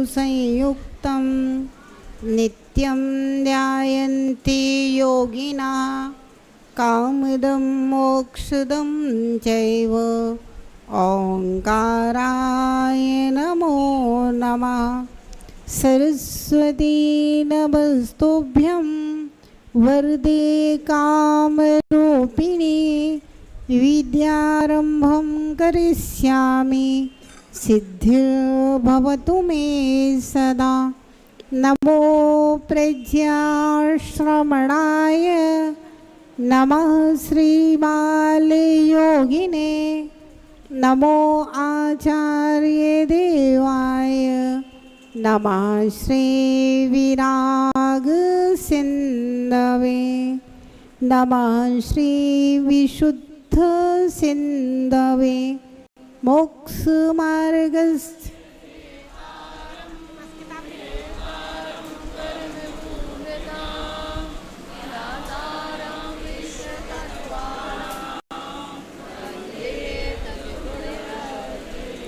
संयुक्तं नित्यं ध्यायन्ति योगिनः कामदं मोक्षदं चैव ओंकाराय नमो नमः। सरस्वती नमस्तुभ्यं वरदे कामरूपिणी विद्यारम्भं करिष्यामि सिद्धिर्भवतु मे सदा। नमो प्रज्ञाश्रमणाय नमः श्रीबालयोगिने नमो आचार्य देवाय नमः श्री विराग सिंधवे नमः श्री विशुद्ध सिंधवे मोक्ष मार्ग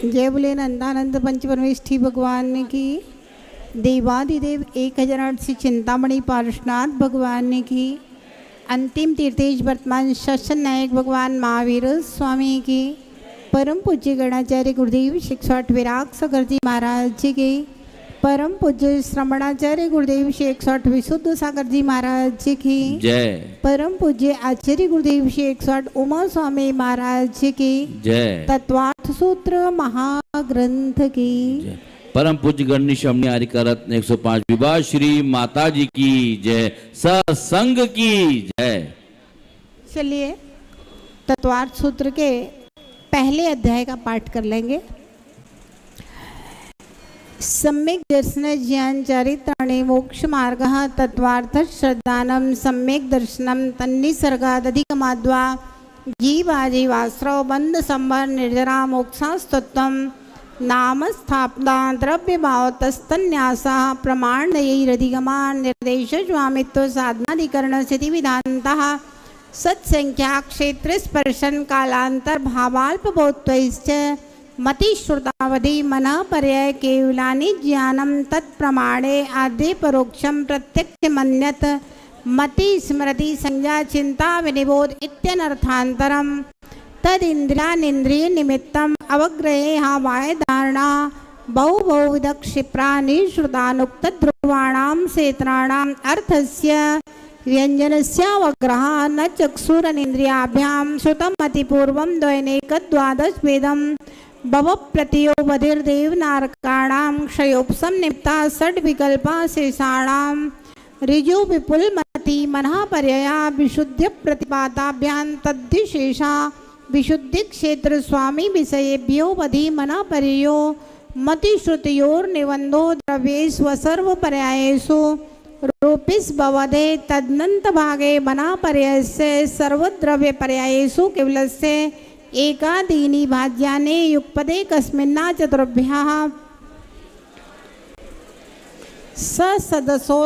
जय बोले नंदानंद पंचपरमेष्ठी भगवान की। देवादिदेव 1008 से चिंतामणि पार्श्वनाथ भगवान की। अंतिम तीर्थेश वर्तमान शासन नायक भगवान महावीर स्वामी की। परम पूज्य गणाचार्य गुरुदेव 108 विराग सागर जी महाराज जी की। परम पूज्य श्रमणाचार्य गुरुदेव 108 विशुद्ध सागर जी महाराज जी की जय। परम पूज्य आचार्य गुरुदेव 108 उमा स्वामी महाराज जी की जय। तत्वार्थ सूत्र महाग्रंथ की जय। परम पूज्य गणनी शमनी आरिका रत्न 105 विवाह श्री माता जी की जय। सत्संग की जय। चलिए तत्वार्थ सूत्र के पहले अध्याय का पाठ कर लेंगे। सम्यक दर्शन ज्ञान चारित्राणि मोक्ष मार्गः तत्वार्थ श्रद्धानं सम्यक दर्शनं तन्निसर्गादधिगमाद्वा जीवाजीवाश्रव बंध संबर निर्जरा मोक्षास्तत्वं नाम स्थापना द्रव्य भावतस्तन्यासा प्रमाणयैरधिगमा निर्देश स्वामित्व साधनाधिकरण स्थिति विधानतः सत्संख्या क्षेत्र स्पर्शन कालांतर भावाल्पबोधत्वैश्च मतिश्रुतावधि मन पर्याय केवलानि ज्ञानं तत्प्रमाणे आद्य परोक्षं प्रत्यक्ष मन्यत मति स्मृति संज्ञा चिंता विनिबोध इत्यनर्थान्तरं तदिन्द्रियानिन्द्रिय निमित्तम् अवग्रहे हावाय धारणा बहुविध क्षिप्रा निश्रुतानुक्त ध्रुवाणां क्षेत्राणाम् अर्थस्य व्यंजनस्यावग्रह न चक्षुरनिन्द्रियाभ्यां श्रुतमतिपूर्वं द्वैनैकद्वादशभेदं भव प्रतियोबधिर्देवनारकाणां क्षयोपसं निप्ता षड्विकल्पा शेषाणां ऋजु विपुलमति मनः पर्यया विशुद्ध प्रतिपादाभ्यां तद्धिशेषा विशुद्धि क्षेत्र स्वामी विषयेभ्यो बधि मनः पर्यो मतिश्रुतियोर्निबन्धो द्रव्येषु सर्व पर्यायेषु रूपिस भवदे तदनंत भागे मना पर्यायस्य सर्वद्रव्य पर्यायेषु केवलस्य एकादीनि भाज्याने युगपदे कस्मिन्ना चतुर्भ्यः सदसो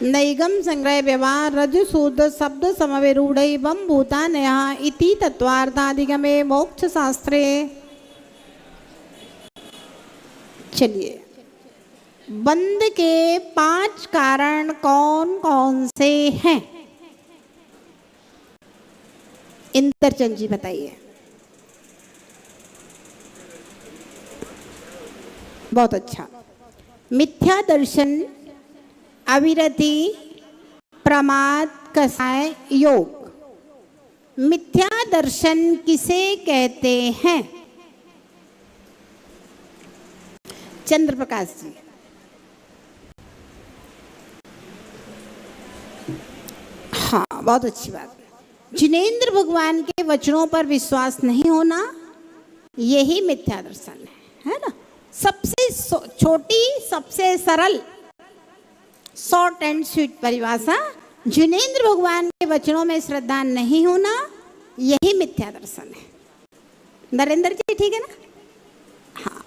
नैगम संग्रह व्यवहार रजुसूद शब्द समवेरूढ़ भूतानयः इति तत्वार्थाधिगमे मोक्ष शास्त्रे। चलिए बंध के 5 कारण कौन कौन से हैं? इंद्रचंद जी बताइए। बहुत अच्छा। मिथ्या दर्शन, अविरति, प्रमाद, कसाय, योग। मिथ्या दर्शन किसे कहते हैं? चंद्र प्रकाश जी। हाँ, बहुत अच्छी बात। जिनेंद्र भगवान के वचनों पर विश्वास नहीं होना, यही मिथ्या दर्शन है ना। सबसे छोटी, सबसे सरल, शॉर्ट एंड स्वीट परिभाषा, जिनेंद्र भगवान के वचनों में श्रद्धा नहीं होना, यही मिथ्या दर्शन है। नरेंद्र जी ठीक है ना? हाँ।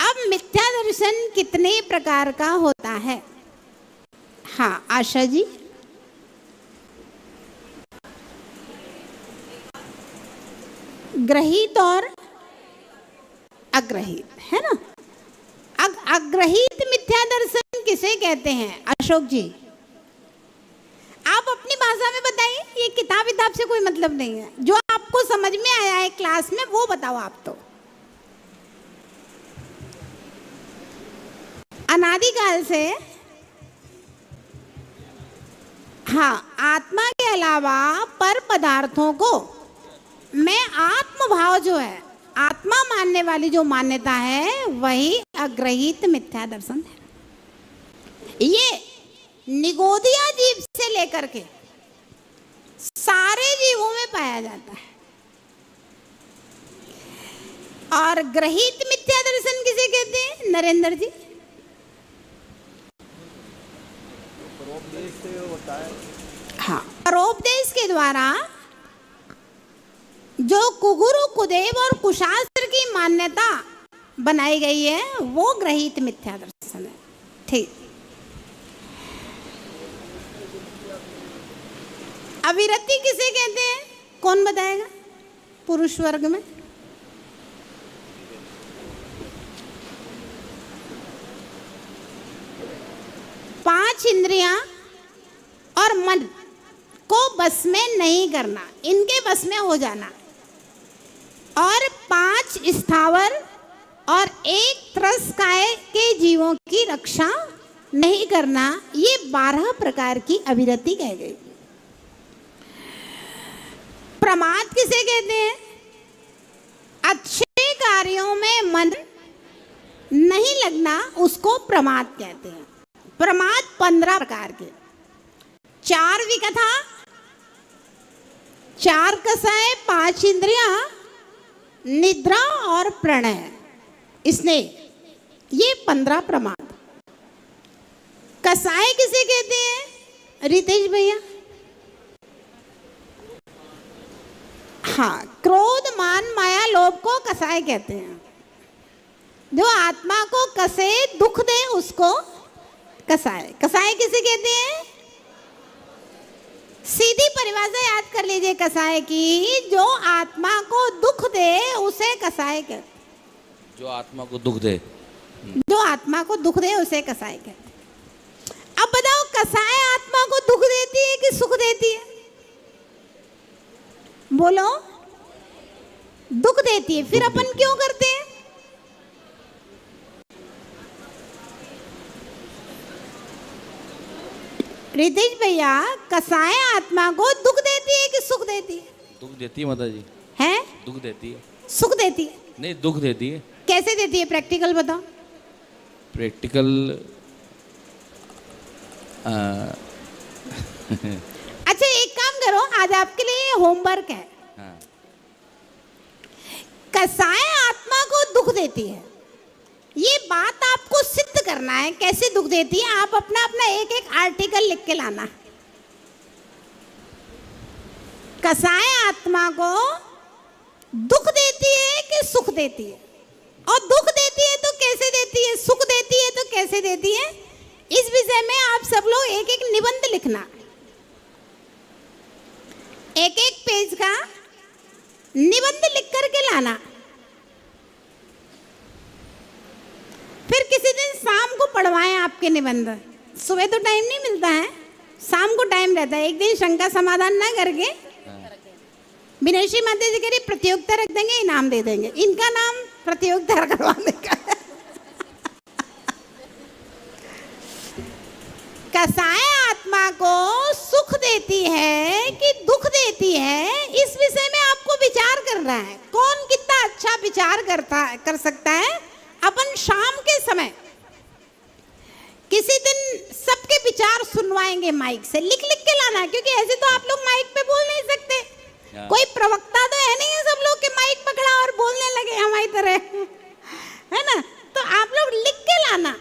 अब मिथ्या दर्शन कितने प्रकार का होता है? हाँ आशा जी। ग्रहित और अग्रहित, है ना। अग्रहित मिथ्या दर्शन किसे कहते हैं अशोक जी? आप अपनी भाषा में बताइए, ये किताब से कोई मतलब नहीं है, जो आपको समझ में आया है क्लास में वो बताओ आप। तो अनादिकाल से हाँ, आत्मा के अलावा पर पदार्थों को मैं आत्मभाव जो है, आत्मा मानने वाली जो मान्यता है, वही अग्रहित मिथ्या दर्शन है। ये निगोदिया जीव से लेकर के सारे जीवों में पाया जाता है। और ग्रहित मिथ्या दर्शन किसे कहते हैं नरेंद्र जी? हाँ, परोपदेश के द्वारा जो कुगुरु कुदेव और कुशास्त्र की मान्यता बनाई गई है वो ग्रहित मिथ्या दर्शन है। ठीक। अविरति किसे कहते हैं? कौन बताएगा पुरुष वर्ग में? पांच इंद्रियां और मन को बस में नहीं करना, इनके बस में हो जाना, और 5 स्थावर और 1 त्रस्काय के जीवों की रक्षा नहीं करना, ये 12 प्रकार की अविरति कह गई। प्रमाद किसे कहते हैं? अच्छे कार्यों में मन नहीं लगना, उसको प्रमाद कहते हैं। प्रमाद 15 प्रकार के, 4 विकथा, 4 कसाय, 5 इंद्रियां, निद्रा और प्रणय, स्नेह, ये 15 प्रमाद। कसाय किसे कहते हैं रितेश भैया? हाँ, क्रोध मान माया लोभ को कसाय कहते हैं। जो आत्मा को कसे दुख दे उसको कसाय। कसाय किसे कहते हैं? सीधी परिभाषा याद कर लीजिए कसाय की, जो आत्मा को दुख दे उसे कसाय कहते। जो आत्मा को दुख दे, जो आत्मा को दुख दे उसे कसाय कहते। अब बताओ, कसाय आत्मा को दुख देती है कि सुख देती है? बोलो, दुख देती है। फिर अपन क्यों करते हैं? रितेश भैया, कसाय आत्मा को दुख देती है कि सुख देती है? दुख देती है माता जी। है? दुख देती है। सुख देती है? नहीं, दुख देती है। कैसे देती है? प्रैक्टिकल बताओ। प्रैक्टिकल अच्छा, एक काम करो, आज आपके लिए होमवर्क है। हाँ। कसाय आत्मा को दुख देती है, ये बात आपको सिद्ध करना है। कैसे दुख देती है? आप अपना अपना एक एक आर्टिकल लिख के लाना। कसाय आत्मा को दुख देती है कि सुख देती है? और दुख देती है तो कैसे देती है? सुख देती है तो कैसे देती है? इस विषय में आप सब लोग एक एक निबंध लिखना, एक एक पेज का निबंध लिख करके लाना। फिर किसी दिन शाम को पढ़वाएं आपके निबंध। सुबह तो टाइम नहीं मिलता है, शाम को टाइम रहता है। एक दिन शंका समाधान ना करके विनयश्री माता जी कह रही प्रतियोगिता रख देंगे, इनाम दे देंगे। इनका नाम प्रतियोगिता करवाने का है। कसाय आत्मा को सुख देती है कि दुख देती है, इस विषय में आपको विचार करना है। कौन कितना अच्छा विचार कर सकता है? अपन शाम के समय किसी दिन सबके विचार सुनवाएंगे माइक से। लिख लिख के लाना, क्योंकि ऐसे तो आप लोग माइक पे बोल नहीं सकते। कोई प्रवक्ता तो है नहीं है सब लोग के माइक पकड़ा और बोलने लगे हमारी तरह, है ना। तो आप लोग लिख के लाना,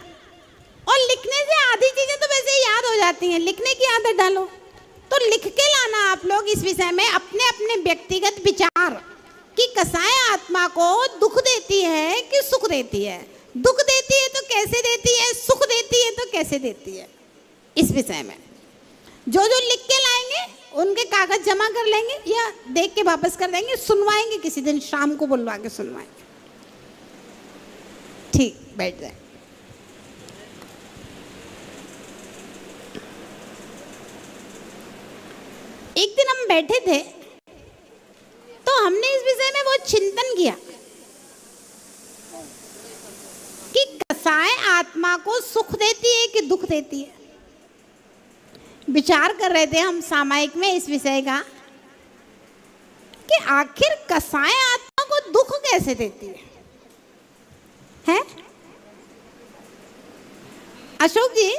और लिखने से आधी चीजें तो वैसे ही याद हो जाती हैं। लिखने की आदत डालो, तो लिख के लाना आप लोग इस विषय में अपने अपने व्यक्तिगत विचार कि कसाय आत्मा को दुख देती है कि सुख देती है? दुख देती है तो कैसे देती है? सुख देती है तो कैसे देती है? इस विषय में जो जो लिख के लाएंगे उनके कागज जमा कर लेंगे या देख के वापस कर देंगे। सुनवाएंगे किसी दिन, शाम को बुलवा के सुनवाएंगे। ठीक, बैठ जाए। एक दिन हम बैठे थे तो हमने इस विषय में बहुत चिंतन किया कि कसाय आत्मा को सुख देती है कि दुख देती है। विचार कर रहे थे हम सामायिक में इस विषय का कि आखिर कसाय आत्मा को दुख कैसे देती है? अशोक जी,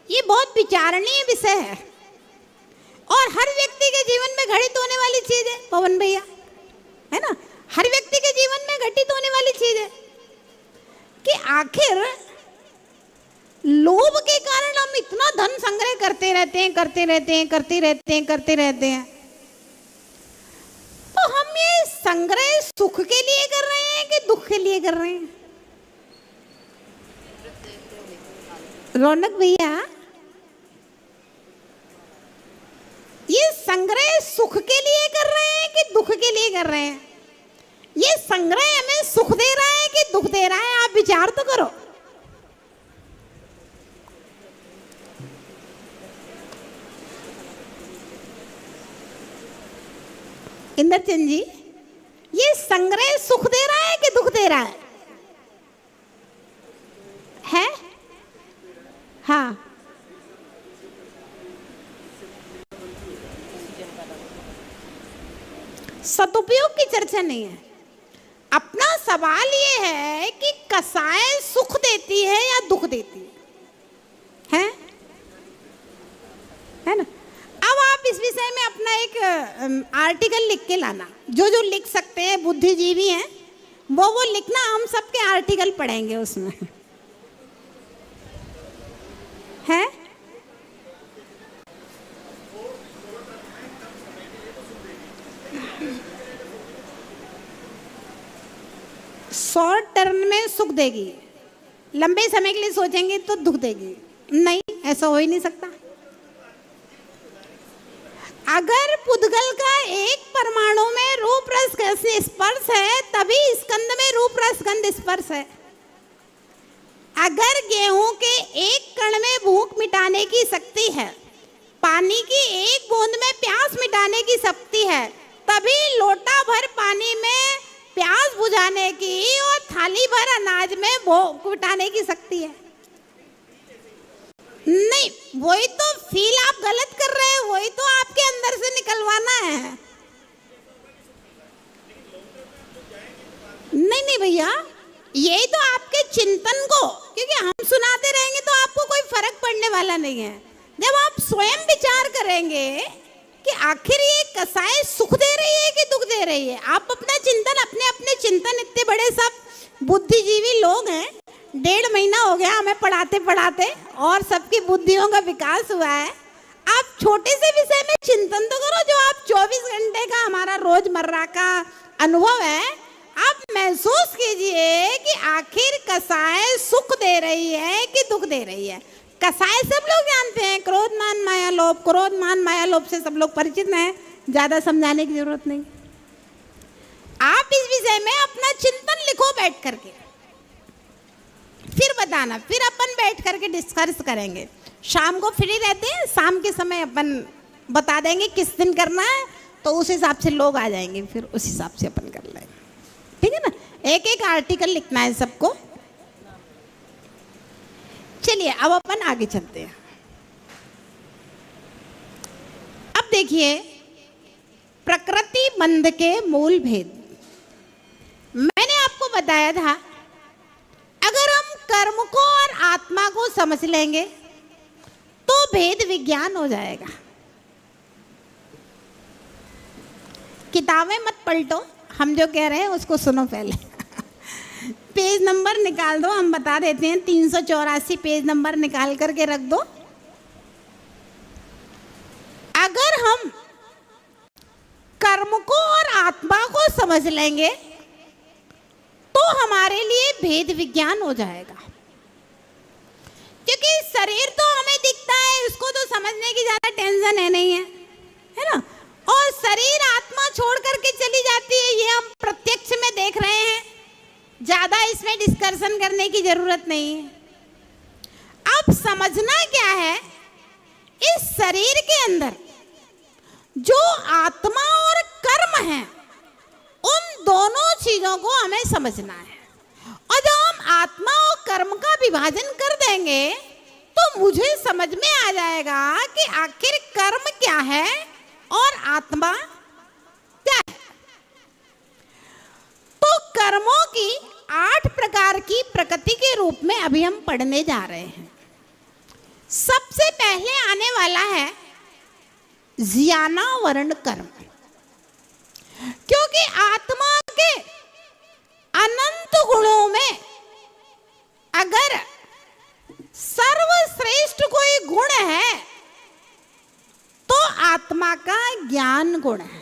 ये बहुत विचारणीय विषय है और हर व्यक्ति के जीवन में घटित होने वाली चीज है पवन भैया, है ना। हर व्यक्ति के जीवन में घटित होने वाली चीज है कि आखिर लोभ के कारण हम इतना धन संग्रह करते रहते हैं। तो हम ये संग्रह सुख के लिए कर रहे हैं कि दुख के लिए कर रहे हैं? रौनक भैया, ये संग्रह सुख के लिए कर रहे हैं कि दुख के लिए कर रहे हैं? ये संग्रह हमें सुख दे रहा है कि दुख दे रहा है? आप विचार तो करो। इंद्रचंद जी, ये संग्रह सुख दे रहा है कि दुख दे रहा है? हाँ, सदुपयोग की चर्चा नहीं है। अपना सवाल ये है कि कसाय सुख देती है या दुख देती है ना। अब आप इस विषय में अपना एक आर्टिकल लिख के लाना। जो लिख सकते हैं, बुद्धिजीवी हैं, वो लिखना। हम सबके आर्टिकल पढ़ेंगे उसमें, है। शॉर्ट टर्म में सुख देगी, लंबे समय के लिए सोचेंगे तो दुख देगी। नहीं, ऐसा हो ही नहीं सकता। अगर पुद्गल का एक परमाणु में रूप रस स्पर्श है तभी स्कंद में रूप रस गंध स्पर्श है। अगर गेहूं के एक कण में भूख मिटाने की शक्ति है, पानी की एक बूंद में प्यास मिटाने की शक्ति है, तभी लोटा भर पानी में प्यास बुझाने की और थाली भर अनाज में भूख मिटाने की शक्ति है। नहीं, वही तो फील आप गलत कर रहे हैं, वही तो आपके अंदर से निकलवाना है। नहीं भैया, यही तो आपके चिंतन को, क्योंकि हम सुनाते रहेंगे तो आपको कोई फर्क पड़ने वाला नहीं है। जब आप स्वयं विचार करेंगे कि आखिर ये कसाय सुख दे रही है कि दुख दे रही है, आप अपना चिंतन, अपने चिंतन, इतने बड़े सब बुद्धिजीवी लोग हैं, 1.5 महीना हो गया हमें पढ़ाते पढ़ाते और सबकी बुद्धियों का विकास हुआ है। आप छोटे से विषय में चिंतन तो करो, जो आप 24 घंटे का हमारा रोजमर्रा का अनुभव है। आप महसूस कीजिए कि आखिर कसाय सुख दे रही है कि दुख दे रही है। कसाय सब लोग जानते हैं, क्रोध मान माया लोभ, क्रोध मान माया लोभ से सब लोग परिचित हैं, ज्यादा समझाने की जरूरत नहीं। आप इस विषय में अपना चिंतन लिखो बैठ करके, फिर बताना, फिर अपन बैठ करके डिस्कस करेंगे। शाम को फ्री रहते हैं, शाम के समय अपन बता देंगे किस दिन करना है, तो उस हिसाब से लोग आ जाएंगे, फिर उस हिसाब से अपन कर लेंगे, ठीक है ना। एक आर्टिकल लिखना है सबको। चलिए अब अपन आगे चलते हैं। अब देखिए, प्रकृति बंध के मूल भेद। मैंने आपको बताया था, अगर हम कर्म को और आत्मा को समझ लेंगे तो भेद विज्ञान हो जाएगा। किताबें मत पलटो, हम जो कह रहे हैं उसको सुनो पहले। पेज नंबर निकाल दो, हम बता देते हैं। 384 पेज नंबर निकाल करके रख दो। अगर हम कर्म को और आत्मा को समझ लेंगे तो हमारे लिए भेद विज्ञान हो जाएगा। क्योंकि शरीर तो हमें दिखता है, उसको तो समझने की ज्यादा टेंशन है नहीं है ना। और शरीर आत्मा छोड़ करके चली जाती है, ये हम प्रत्यक्ष में देख रहे हैं। ज्यादा इसमें डिस्कशन करने की जरूरत नहीं है। अब समझना क्या है, इस शरीर के अंदर जो आत्मा और कर्म है, उन दोनों चीजों को हमें समझना है। और जब हम आत्मा और कर्म का विभाजन कर देंगे तो मुझे समझ में आ जाएगा कि आखिर कर्म क्या है और आत्मा क्या है। तो कर्मों की 8 प्रकार की प्रकृति के रूप में अभी हम पढ़ने जा रहे हैं। सबसे पहले आने वाला है ज्ञानावरण कर्म, क्योंकि आत्मा के अनंत गुणों में अगर सर्वश्रेष्ठ कोई गुण है तो आत्मा का ज्ञान गुण है।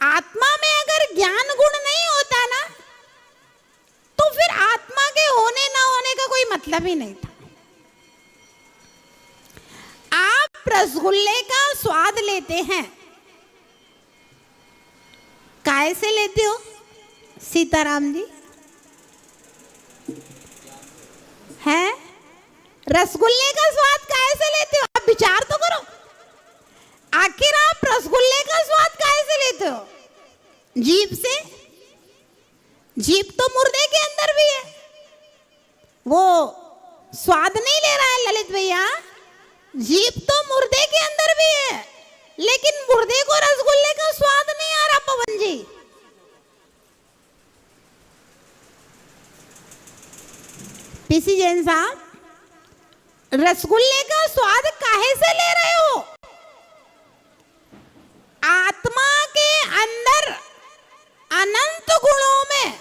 आत्मा में अगर ज्ञान गुण नहीं होता ना, तो फिर आत्मा के होने ना होने का कोई मतलब ही नहीं था। आप रसगुल्ले का स्वाद लेते हैं, काय से लेते हो सीताराम जी? है रसगुल्ले का स्वाद काय से लेते हो? आप विचार तो करो, आखिर आप रसगुल्ले का स्वाद काय से लेते हो? जीभ से। जीभ तो मुर्दे के अंदर भी है, वो स्वाद नहीं ले रहा है ललित भैया, जीभ तो मुर्दे के अंदर भी है, लेकिन मुर्दे को रसगुल्ले का स्वाद नहीं आ रहा। पवन जी, पीसी जैन साहब, रसगुल्ले का स्वाद काहे से ले रहे हो? आत्मा के अंदर अनंत गुणों में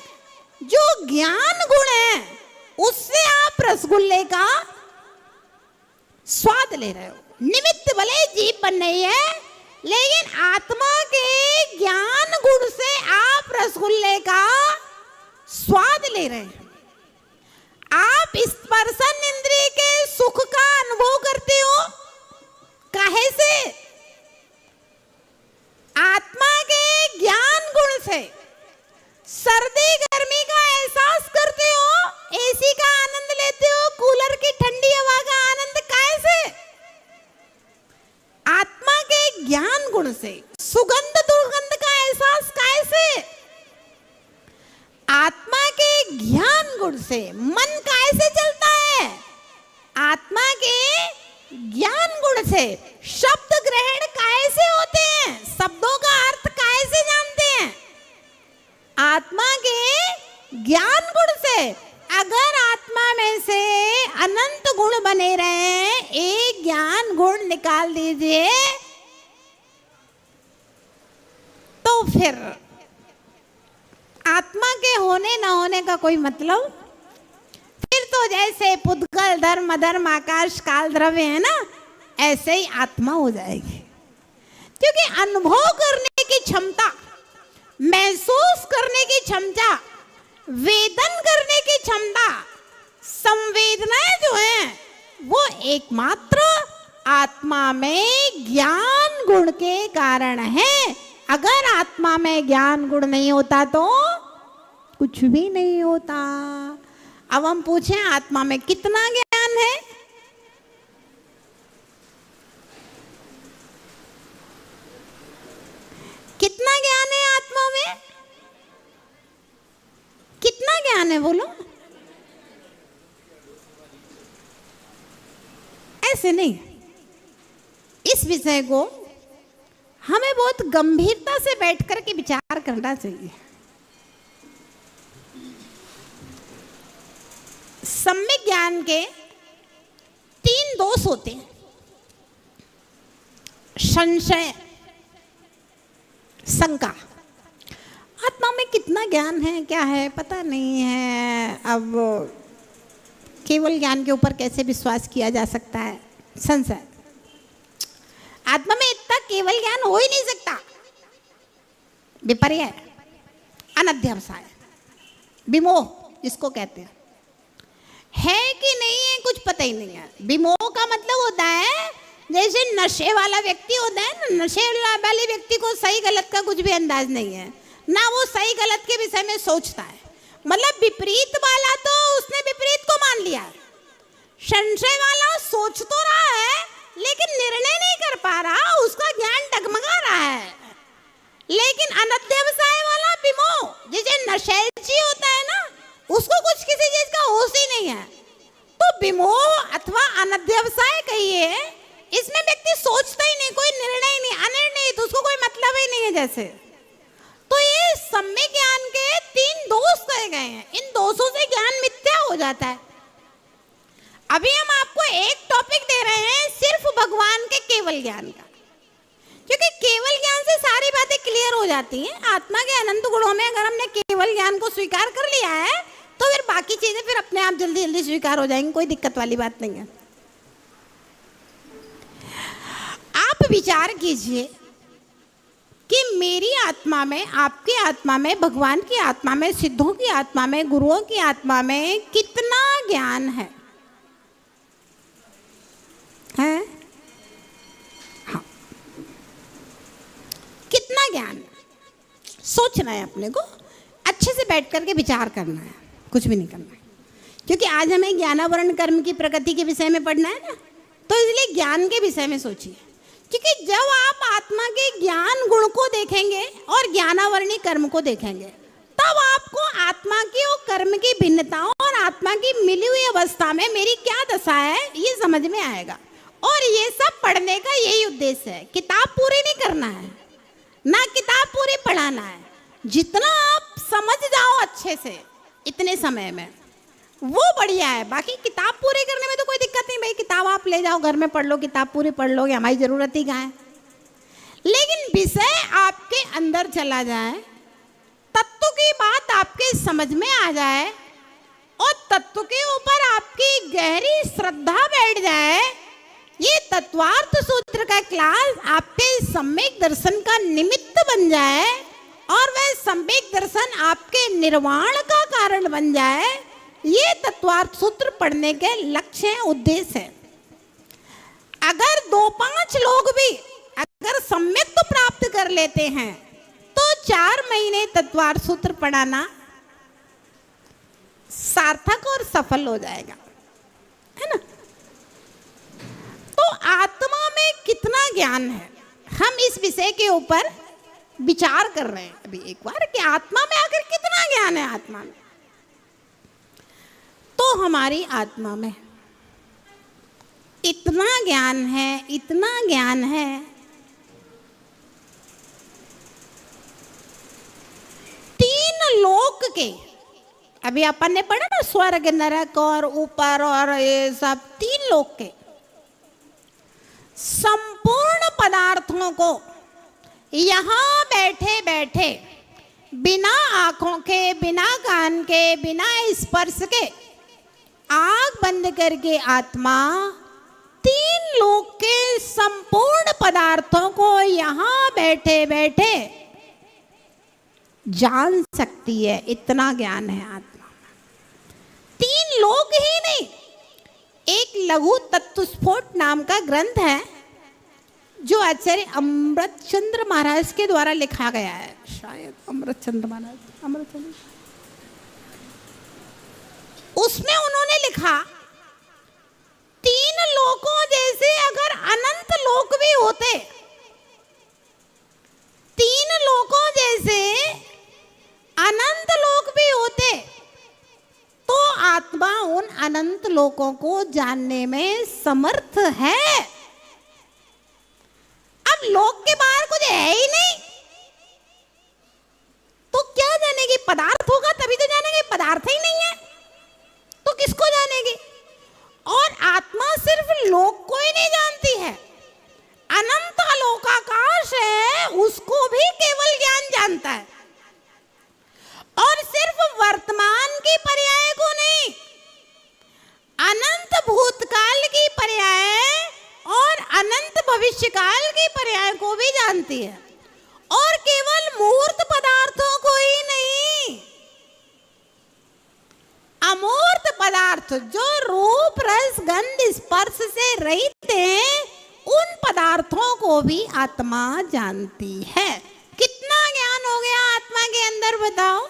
जो ज्ञान गुण है, उससे आप रसगुल्ले का स्वाद ले रहे हो। निमित्त भले जीभ बन रही है, लेकिन आत्मा के ज्ञान गुण से आप रसगुल्ले का स्वाद ले रहे हैं। आप स्पर्शन इंद्रिय के सुख का अनुभव करते हो, काहे से? आत्मा के ज्ञान गुण से। सर्दी गर्मी का एहसास करते हो, एसी का आनंद लेते हो, कूलर की ठंडी हवा का आनंद काहे से? आत्मा के ज्ञान गुण से। सुगंध दुर्गंध का एहसास काहे से? आत्मा के ज्ञान गुण से। मन काहे से चलता है? आत्मा के ज्ञान गुण से। शब्द ग्रहण काहे से होते हैं? शब्दों का अर्थ काहे से जानते हैं? आत्मा के ज्ञान गुण से। अगर आत्मा में से अनंत गुण बने रहे, एक ज्ञान गुण निकाल दीजिए तो फिर आत्मा के होने ना होने का कोई मतलब। फिर तो जैसे पुद्गल धर्म अधर्म आकाश काल द्रव्य है ना, ऐसे ही आत्मा हो जाएगी। क्योंकि अनुभव करने की क्षमता, महसूस करने की क्षमता, वेदन करने की क्षमता, संवेदनाएं जो हैं, वो एकमात्र आत्मा में ज्ञान गुण के कारण है। अगर आत्मा में ज्ञान गुण नहीं होता तो कुछ भी नहीं होता। अब हम पूछें, आत्मा में कितना ज्ञान है? कितना ज्ञान है आत्मा में? कितना ज्ञान है बोलो? ऐसे नहीं, इस विषय को हमें बहुत गंभीरता से बैठ कर के विचार करना चाहिए। सम्यक ज्ञान के 3 दोष होते हैं। संशय, शंका। आत्मा में कितना ज्ञान है, क्या है, पता नहीं है। अब केवल ज्ञान के ऊपर कैसे विश्वास किया जा सकता है? संशय। आत्मा में इतना केवल ज्ञान हो ही नहीं सकता। विपर्य, अनध्यवसाय, विमोह जिसको कहते हैं, है कि नहीं है कुछ पता ही नहीं है। विमोह का मतलब होता है जैसे नशे वाला व्यक्ति होता है ना, नशे वाले व्यक्ति को सही गलत का कुछ भी अंदाज नहीं है ना, वो सही गलत के विषय में सोचता है। मतलब विपरीत वाला तो उसने विपरीत को मान लिया है, संशय वाला सोच तो रहा है लेकिन निर्णय नहीं कर पा रहा, उसका ज्ञान डगमगा रहा है। लेकिन अनध्यवसाय वाला विमोह, जैसे नशेची होता है ना, उसको कुछ किसी चीज का होश ही नहीं है। तो विमोह अथवा अनध्यवसाय कहिए, इसमें व्यक्ति सोचता ही नहीं, कोई निर्णय ही नहीं, अनिर्णय, तो उसको कोई मतलब ही नहीं है जैसे। तो ये सम्यक ज्ञान के 3 दोष कहे गए हैं, इन दोषों से ज्ञान मिथ्या हो जाता है। अभी हम आपको एक टॉपिक दे रहे हैं सिर्फ भगवान के केवल ज्ञान का, क्योंकि केवल ज्ञान से सारी बातें क्लियर हो जाती हैं। आत्मा के अनंत गुणों में अगर हमने केवल ज्ञान को स्वीकार कर लिया है तो फिर बाकी चीजें फिर अपने आप जल्दी जल्दी स्वीकार हो जाएंगी, कोई दिक्कत वाली बात नहीं है। आप विचार कीजिए कि मेरी आत्मा में, आपकी आत्मा में, भगवान की आत्मा में, सिद्धों की आत्मा में, गुरुओं की आत्मा में कितना ज्ञान है? हाँ, कितना ज्ञान? सोचना है अपने को, अच्छे से बैठ करके विचार करना है, कुछ भी नहीं करना है। क्योंकि आज हमें ज्ञानावरण कर्म की प्रकृति के विषय में पढ़ना है ना, तो इसलिए ज्ञान के विषय में सोचिए। क्योंकि जब आप आत्मा के ज्ञान गुण को देखेंगे और ज्ञानावरणी कर्म को देखेंगे, तब आपको आत्मा की और कर्म की भिन्नताओं और आत्मा की मिली हुई अवस्था में मेरी क्या दशा है ये समझ में आएगा। और ये सब पढ़ने का यही उद्देश्य है, किताब पूरी नहीं करना है, ना किताब पूरी पढ़ाना है। जितना आप समझ जाओ अच्छे से इतने समय में, वो बढ़िया है। बाकी किताब पूरी करने में तो कोई दिक्कत नहीं, भाई किताब आप ले जाओ, घर में पढ़ लो, किताब पूरी पढ़ लोगे, हमारी जरूरत ही कहाँ है। लेकिन विषय आपके अंदर चला जाए, तत्व की बात आपके समझ में आ जाए और तत्व के ऊपर आपकी गहरी श्रद्धा बैठ जाए, ये तत्वार्थ सूत्र का क्लास आपके सम्यक दर्शन का निमित्त बन जाए और वह सम्यक दर्शन आपके निर्वाण का कारण बन जाए, ये तत्वार्थ सूत्र पढ़ने के लक्ष्य है, उद्देश्य है। अगर 2-5 लोग भी अगर सम्यक तो प्राप्त कर लेते हैं तो 4 महीने तत्वार्थ सूत्र पढ़ाना सार्थक और सफल हो जाएगा, है ना। तो आत्मा में कितना ज्ञान है, हम इस विषय के ऊपर विचार कर रहे हैं अभी एक बार कि आत्मा में आखिर कितना ज्ञान है। आत्मा में तो हमारी आत्मा में इतना ज्ञान है, इतना ज्ञान है, तीन लोक के, अभी अपन ने पढ़ा ना, स्वर्ग, नरक और ऊपर और ये सब 3 लोक के संपूर्ण पदार्थों को यहाँ बैठे बैठे बिना आंखों के, बिना कान के, बिना स्पर्श के, आंख बंद करके आत्मा 3 लोक के संपूर्ण पदार्थों को यहाँ बैठे बैठे जान सकती है। इतना ज्ञान है आत्मा में। 3 लोक ही नहीं, एक लघु तत्वस्फोट नाम का ग्रंथ है जो आचार्य अमृतचंद्र महाराज के द्वारा लिखा गया है, शायद अमृतचंद्र महाराज, अमृतचंद्र, उसमें उन्होंने लिखा 3 लोकों जैसे अगर अनंत लोक भी होते, 3 लोकों जैसे अनंत लोक भी होते, तो आत्मा उन अनंत लोकों को जानने में समर्थ है। अब लोक के बाहर कुछ है ही नहीं तो क्या जानेगी? पदार्थ होगा तभी तो जानेगी, पदार्थ ही नहीं है तो किसको जानेगी? और आत्मा सिर्फ लोक को ही नहीं जानती है, अनंत लोकाकाश है उसको भी केवल ज्ञान जानता है। और सिर्फ वर्तमान की पर्याय को नहीं, अनंत भूतकाल की पर्याय और अनंत भविष्यकाल की पर्याय को भी जानती है। और केवल मूर्त पदार्थों को ही नहीं, अमूर्त पदार्थ जो रूप, रस, गंध, स्पर्श से रहित हैं, उन पदार्थों को भी आत्मा जानती है। कितना ज्ञान हो गया आत्मा के अंदर बताओ?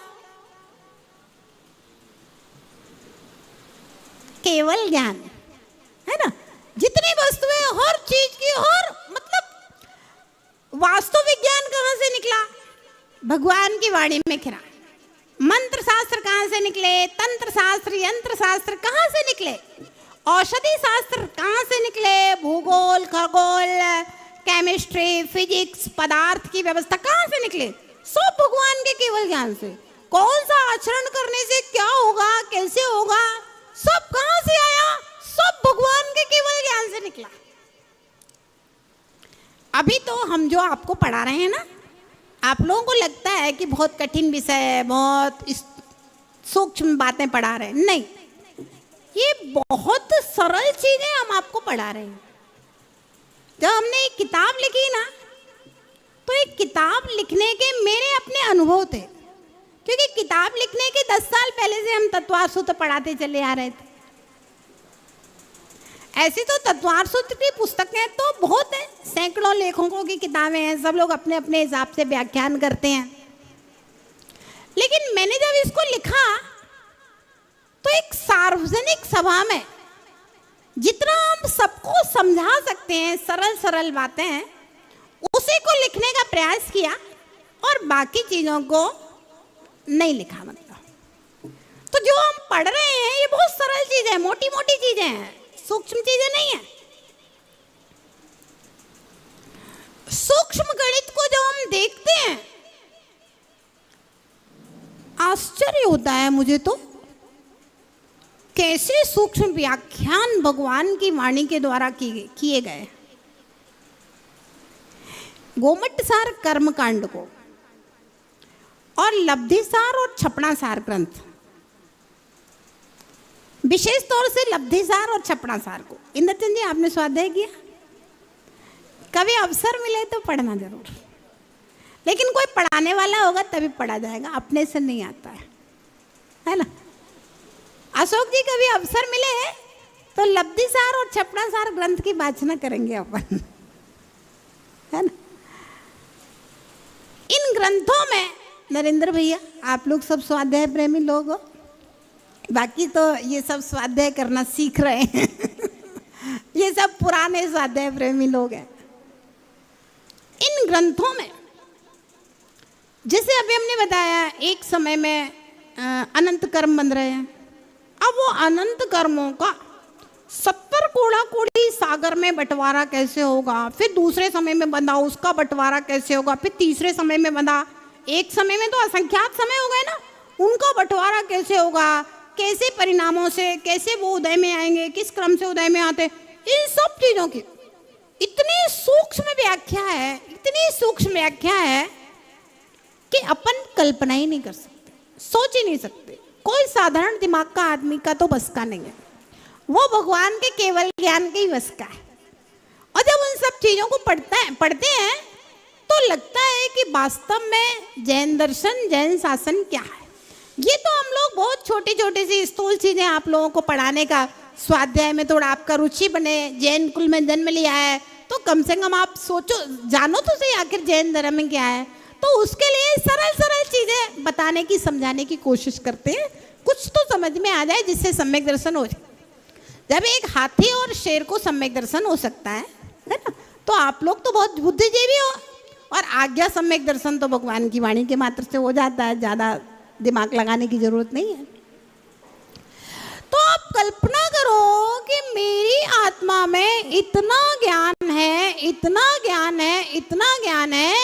केवल ज्ञान, है ना। जितनी वस्तुएं, हर चीज की, हर मतलब वास्तु विज्ञान कहां से निकला? भगवान की वाणी में खिरा। मंत्र शास्त्र कहां से निकले? तंत्र शास्त्र, यंत्र शास्त्र कहां से निकले? औषधि शास्त्र कहां से निकले? भूगोल, खगोल, केमिस्ट्री, फिजिक्स, पदार्थ की व्यवस्था कहां से निकले? सब भगवान के केवल ज्ञान से। कौन सा आचरण करने से क्या होगा, कैसे होगा, सब कहां से आया? सब भगवान के केवल ज्ञान से निकला। अभी तो हम जो आपको पढ़ा रहे हैं ना, आप लोगों को लगता है कि बहुत कठिन विषय है, बहुत सूक्ष्म बातें पढ़ा रहे हैं। नहीं, ये बहुत सरल चीजें हम आपको पढ़ा रहे हैं। जब हमने एक किताब लिखी ना, तो एक किताब लिखने के मेरे अपने अनुभव थे, क्योंकि किताब लिखने के 10 साल पहले से हम तत्वार्थ सूत्र पढ़ाते चले आ रहे थे। ऐसी तो तत्वार्थ सूत्र की पुस्तकें तो बहुत है, सैकड़ों लेखकों की किताबें हैं, सब लोग अपने अपने हिसाब से व्याख्यान करते हैं। लेकिन मैंने जब इसको लिखा तो एक सार्वजनिक सभा में जितना हम सबको समझा सकते हैं, सरल सरल बातें हैं, उसी को लिखने का प्रयास किया और बाकी चीजों को नहीं लिखा। मतलब तो जो हम पढ़ रहे हैं ये बहुत सरल चीजें हैं, मोटी मोटी चीजें हैं, सूक्ष्म चीजें नहीं है। सूक्ष्म गणित को जब हम देखते हैं आश्चर्य होता है मुझे तो, कैसे सूक्ष्म व्याख्यान भगवान की वाणी के द्वारा किए गए। गोमटसार कर्मकांड को और लब्धिसार और छपणासार ग्रंथ, विशेष तौर से लब्धिसार और छपणासार को, इंद्रचंद जी आपने स्वाध्याय किया? कभी अवसर मिले तो पढ़ना जरूर, लेकिन कोई पढ़ाने वाला होगा तभी पढ़ा जाएगा, अपने से नहीं आता है ना। अशोक जी कभी अवसर मिले तो लब्धिसार और छपणासार ग्रंथ की वाचना करेंगे अपन, है ना। इन ग्रंथों में नरेंद्र भैया, आप लोग सब स्वाध्याय प्रेमी लोग हो, बाकी तो ये सब स्वाध्याय करना सीख रहे हैं ये सब पुराने स्वाध्याय प्रेमी लोग हैं। इन ग्रंथों में जैसे अभी हमने बताया, एक समय में अनंत कर्म बन रहे हैं। अब वो अनंत कर्मों का 70 कोड़ा कोड़ी सागर में बंटवारा कैसे होगा, फिर दूसरे समय में बंधा उसका बंटवारा कैसे होगा, फिर तीसरे समय में बंधा, एक समय में तो असंख्यात समय हो गए ना, उनका बंटवारा कैसे होगा, कैसे परिणामों से, कैसे वो उदय में आएंगे, किस क्रम से उदय में आते, इन सब चीजों की इतनी सूक्ष्म व्याख्या है, इतनी सूक्ष्म व्याख्या है कि अपन कल्पना ही नहीं कर सकते, सोच ही नहीं सकते। कोई साधारण दिमाग का आदमी का तो बस का नहीं है, वो भगवान के केवल ज्ञान के ही बस का है। और जब उन सब चीजों को पढ़ते हैं तो लगता है कि वास्तव में जैन दर्शन, जैन शासन क्या है। ये तो हम लोग बहुत छोटी छोटी सी स्थूल चीजें आप लोगों को पढ़ाने का, स्वाध्याय में थोड़ा आपका रुचि बने, जैन कुल में जन्म लिया है तो कम से कम आप सोचो, जानो तो सही आखिर जैन धर्म क्या है। तो उसके लिए सरल सरल चीजें बताने की, समझाने की कोशिश करते हैं, कुछ तो समझ में आ जाए जिससे सम्यक दर्शन हो जाए। जब एक हाथी और शेर को सम्यक दर्शन हो सकता है ना, तो आप लोग तो बहुत बुद्धिजीवी हो, और आज्ञा सम्यक दर्शन तो भगवान की वाणी के मात्र से हो जाता है, ज्यादा दिमाग लगाने की जरूरत नहीं है। तो आप कल्पना करो कि मेरी आत्मा में इतना ज्ञान है, इतना ज्ञान है, इतना ज्ञान है,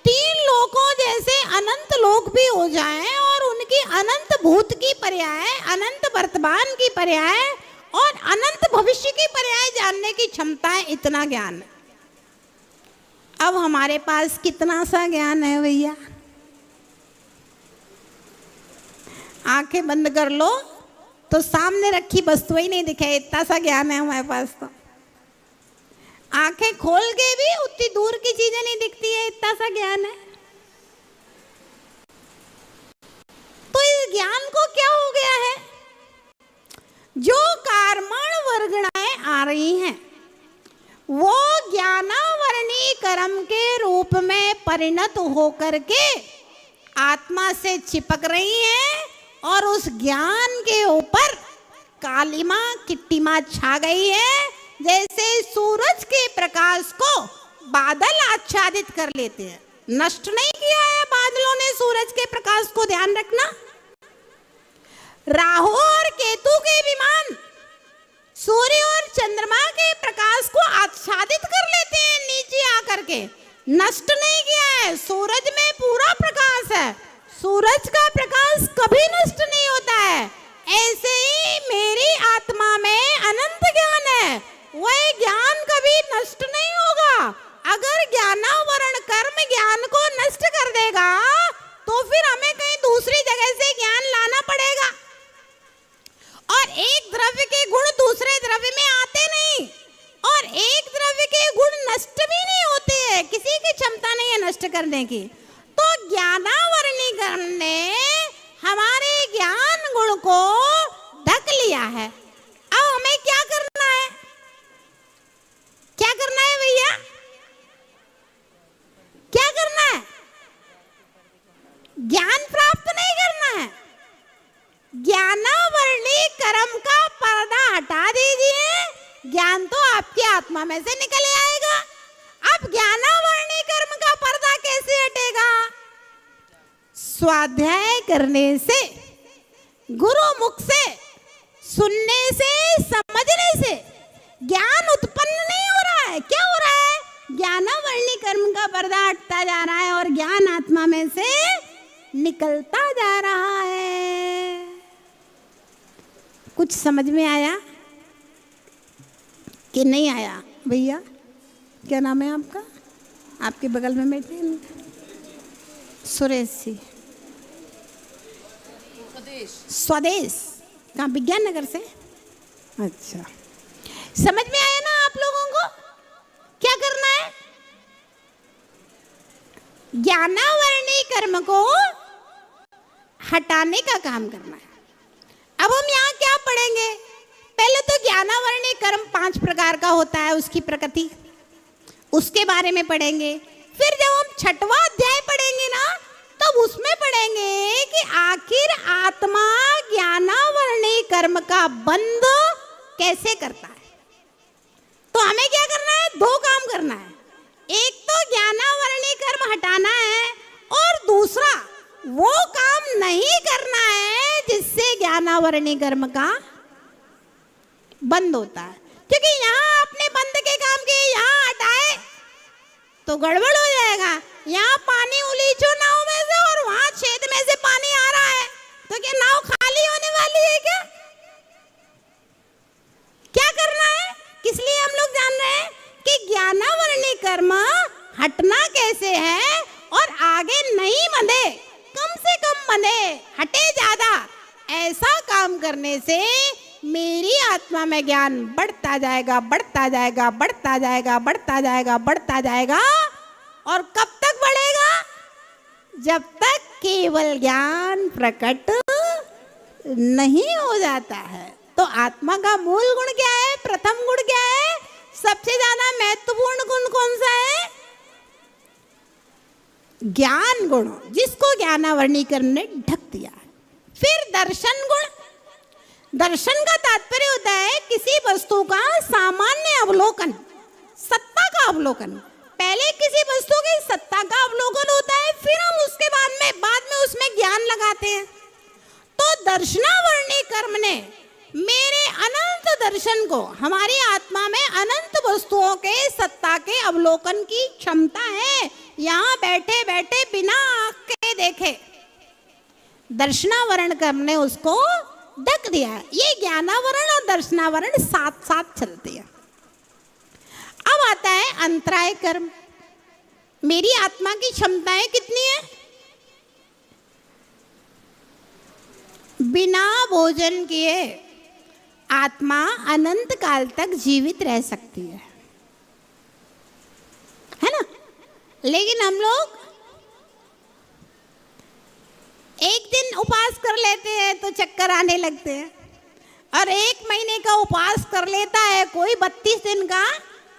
3 लोकों जैसे अनंत लोक भी हो जाएं और उनकी अनंत भूत की पर्याय, अनंत वर्तमान की पर्याय और अनंत भविष्य की पर्याय जानने की क्षमता है, इतना ज्ञान है। अब हमारे पास कितना सा ज्ञान है भैया? आंखें बंद कर लो तो सामने रखी वस्तु ही नहीं दिखे, इतना सा ज्ञान है हमारे पास। तो आंखें खोल के भी उतनी दूर की चीजें नहीं दिखती है, इतना सा ज्ञान है। तो इस ज्ञान को क्या हो गया है? जो कर्मण वर्गणाएं आ रही हैं वो ज्ञानावरणी कर्म के रूप में परिणत होकर के आत्मा से चिपक रही हैं और उस ज्ञान के ऊपर कालिमा किट्टिमा छा गई है, जैसे सूरज के प्रकाश को बादल आच्छादित कर लेते हैं। नष्ट नहीं किया है बादलों ने सूरज के प्रकाश को, ध्यान रखना। राहु और केतु के विमान सूर्य और चंद्रमा के प्रकाश को आच्छादित कर लेते हैं नीचे आकर के, नष्ट नहीं किया है। सूरज में पूरा प्रकाश है, सूरज का प्रकाश कभी नष्ट नहीं होता है। ऐसे ही मेरी आत्मा में अनंत ज्ञान है, वह ज्ञान कभी नष्ट नहीं होगा। अगर ज्ञानावरण कर्म ज्ञान को नष्ट कर देगा तो फिर हमें कहीं दूसरी जगह से ज्ञान लाना पड़ेगा। और एक द्रव्य के गुण दूसरे द्रव्य में आते नहीं, और एक द्रव्य के गुण नष्ट भी नहीं होते हैं, किसी की क्षमता नहीं है नष्ट करने की। तो ज्ञानावरणीकरण ने हमारे ज्ञान गुण को ढक लिया है। अब हमें क्या करना है? क्या करना है भैया? क्या करना है? ज्ञान प्राप्त नहीं करना है। ज्ञानावरणी कर्म का पर्दा हटा दीजिए, ज्ञान तो आपकी आत्मा में से निकल आएगा। अब ज्ञानावरणी कर्म का पर्दा कैसे हटेगा? स्वाध्याय करने से, गुरु मुख से, सुनने से, समझने से ज्ञान उत्पन्न नहीं हो रहा है। क्या हो रहा है? ज्ञानावरणी कर्म का पर्दा हटता जा रहा है और ज्ञान आत्मा में से निकलता जा रहा है। कुछ समझ में आया कि नहीं आया? भैया क्या नाम है आपका? आपके बगल में बैठे हैं सुरेश जी। स्वदेश कहाँ? विज्ञान नगर से। अच्छा, समझ में आया ना आप लोगों को? क्या करना है? ज्ञानावरणी कर्म को हटाने का काम करना है। अब हम यहाँ क्या पढ़ेंगे? पहले तो ज्ञानावरणी कर्म 5 प्रकार का होता है, उसकी प्रकृति, उसके बारे में पढ़ेंगे। फिर जब हम 6वां अध्याय पढ़ेंगे ना, तब उसमें पढ़ेंगे कि आखिर आत्मा ज्ञानावरणी कर्म का बंध कैसे करता है। तो हमें क्या करना है? 2 काम करना है। एक तो ज्ञानावरणी कर्म हटाना है, और दूसरा वो काम नहीं करना है जिससे ज्ञानावरणी कर्म का बंद होता है। क्योंकि यहाँ आपने बंद के काम किए, यहाँ हटाए तो गड़बड़ हो जाएगा। यहाँ पानी उलीचो नाव में से और वहां छेद में से पानी आ रहा है, तो क्या नाव खाली होने वाली है क्या? क्या करना है? किस लिए हम लोग जान रहे हैं कि ज्ञानावरणी कर्म हटना कैसे है, और आगे नहीं बंधे, कम से कम बंधे, हटे ज्यादा। ऐसा काम करने से मेरी आत्मा में ज्ञान बढ़ता जाएगा, बढ़ता जाएगा, बढ़ता जाएगा, बढ़ता जाएगा, बढ़ता जाएगा। और कब तक बढ़ेगा? जब तक केवल ज्ञान प्रकट नहीं हो जाता है। तो आत्मा का मूल गुण क्या है? प्रथम गुण क्या है? सबसे ज्यादा महत्वपूर्ण गुण कौन सा है? ज्ञान गुण, जिसको ज्ञानावरणीकरण ने ढक दिया है। फिर दर्शन गुण। दर्शन का तात्पर्य होता है किसी वस्तु का सामान्य अवलोकन, सत्ता का अवलोकन। पहले किसी वस्तु की सत्ता का अवलोकन होता है, फिर हम उसके बाद में उसमें ज्ञान लगाते हैं। तो दर्शनावरणी कर्म ने मेरे अनंत दर्शन को, हमारी आत्मा में अनंत वस्तुओं के सत्ता के अवलोकन की क्षमता है। यहाँ बैठे बैठे बिना आँख के देखे दर्शनावरण कर्म ने उसको ढक दिया है। ये ज्ञानावरण और दर्शनावरण साथ साथ चलते हैं। अब आता है अंतराय कर्म। मेरी आत्मा की क्षमताएं कितनी है? बिना भोजन किए आत्मा अनंत काल तक जीवित रह सकती है ना? लेकिन हम लोग एक दिन उपवास कर लेते हैं तो चक्कर आने लगते हैं, और 1 महीने का उपवास कर लेता है कोई 32 दिन का,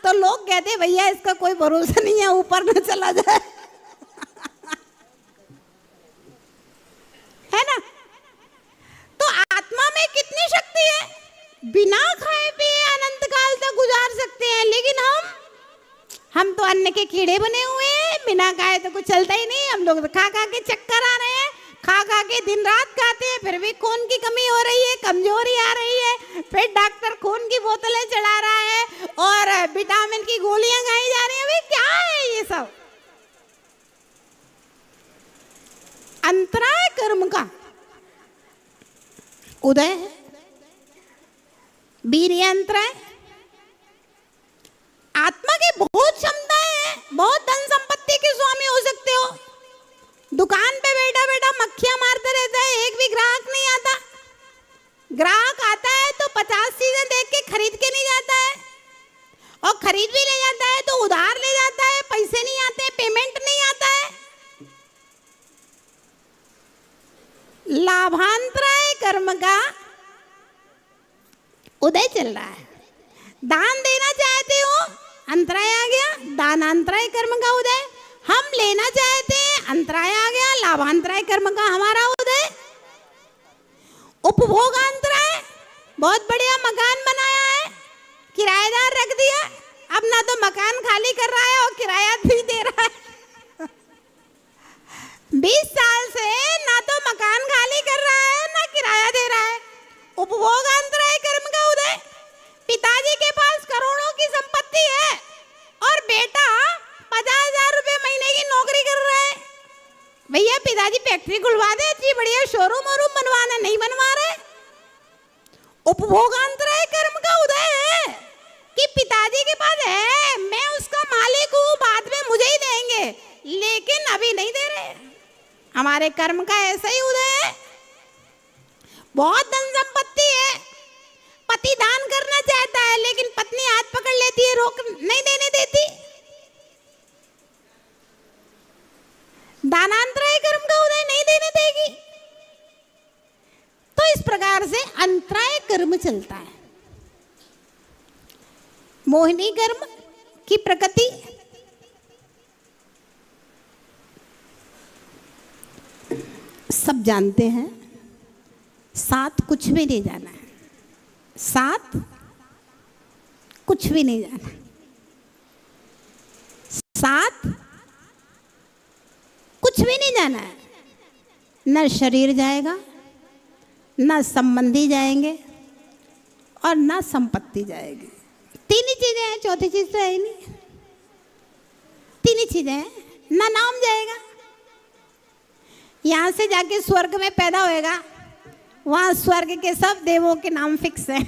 तो लोग कहते हैं भैया इसका कोई भरोसा नहीं है, ऊपर न चला जाए है ना? तो आत्मा में कितनी शक्ति है? बिना खाए पिए अनंत काल तक गुजार सकते हैं, लेकिन हम तो अन्न के कीड़े बने हुए हैं, बिना खाए तो कुछ चलता ही नहीं। हम लोग तो खा खा के चक्कर आ रहे हैं, खा खा के दिन रात खाते हैं, फिर भी खून की कमी हो रही है, कमजोरी आ रही है, फिर डॉक्टर खून की बोतलें चढ़ा रहा है और विटामिन की गोलियां खाई जा रही है। भाई क्या है ये सब? अंतराय कर्म का उदय है, वीर्य अंतराय। आत्मा की बहुत क्षमताएं हैं, बहुत धन संपत्ति के स्वामी हो सकते हो। दुकान पे बैठा बैठा मक्खियां मारते रहता है, एक भी ग्राहक नहीं आता। ग्राहक आता है तो 50 चीजें देख के खरीद के नहीं जाता है, और खरीद भी ले जाता है तो उधार ले जाता है, पैसे नहीं आते, पेमेंट नहीं आता है। लाभांतराय कर्म का उदय चल रहा है। दान देना चाहते हो, अंतराय आ गया, दानांतराय कर्म का उदय। हम लेना चाहते हैं, अंतराय आ गया, लाभांतराय कर्म का हमारा उदय। उपभोगांतराय, बहुत बढ़िया मकान बनाया है, किराएदार रख दिया, अब ना तो मकान खाली कर रहा है और किराया भी दे रहा है। 20 साल से ना तो मकान खाली कर रहा है ना किराया दे रहा है। उपभोगांतराय कर्म का उदय। पिताजी के पास करोड़ों की संपत्ति है और बेटा 50,000 रुपए महीने की नौकरी कर रहा है। भैया पिताजी फैक्ट्री खुलवा दे, अच्छी बढ़िया शोरूम वोरूम बनवाना, नहीं बनवा रहे। उपभोगांतराय कर्म का उदय है कि पिताजी के पास है, मैं उसका मालिक हूँ, बाद में मुझे ही देंगे, लेकिन अभी नहीं दे रहे। हमारे कर्म का ऐसा ही उदय है। बहुत धन संपत्ति है, पति दान करना चाहता है लेकिन पत्नी हाथ पकड़ लेती है, रोक नहीं देने देती। दानांतराय कर्म का उदय नहीं देने देगी। तो इस प्रकार से अंतराय कर्म चलता है। मोहिनी कर्म की प्रकृति सब जानते हैं, साथ कुछ भी नहीं जाना है, साथ कुछ भी नहीं जाना, साथ कुछ भी नहीं जाना है। न शरीर जाएगा, न संबंधी जाएंगे और न संपत्ति जाएगी। तीन ही चीजें हैं, चौथी चीज तो है ही नहीं। तीन ही चीजें हैं। न नाम जाएगा, यहां से जाके स्वर्ग में पैदा होएगा, वहां स्वर्ग के सब देवों के नाम फिक्स है।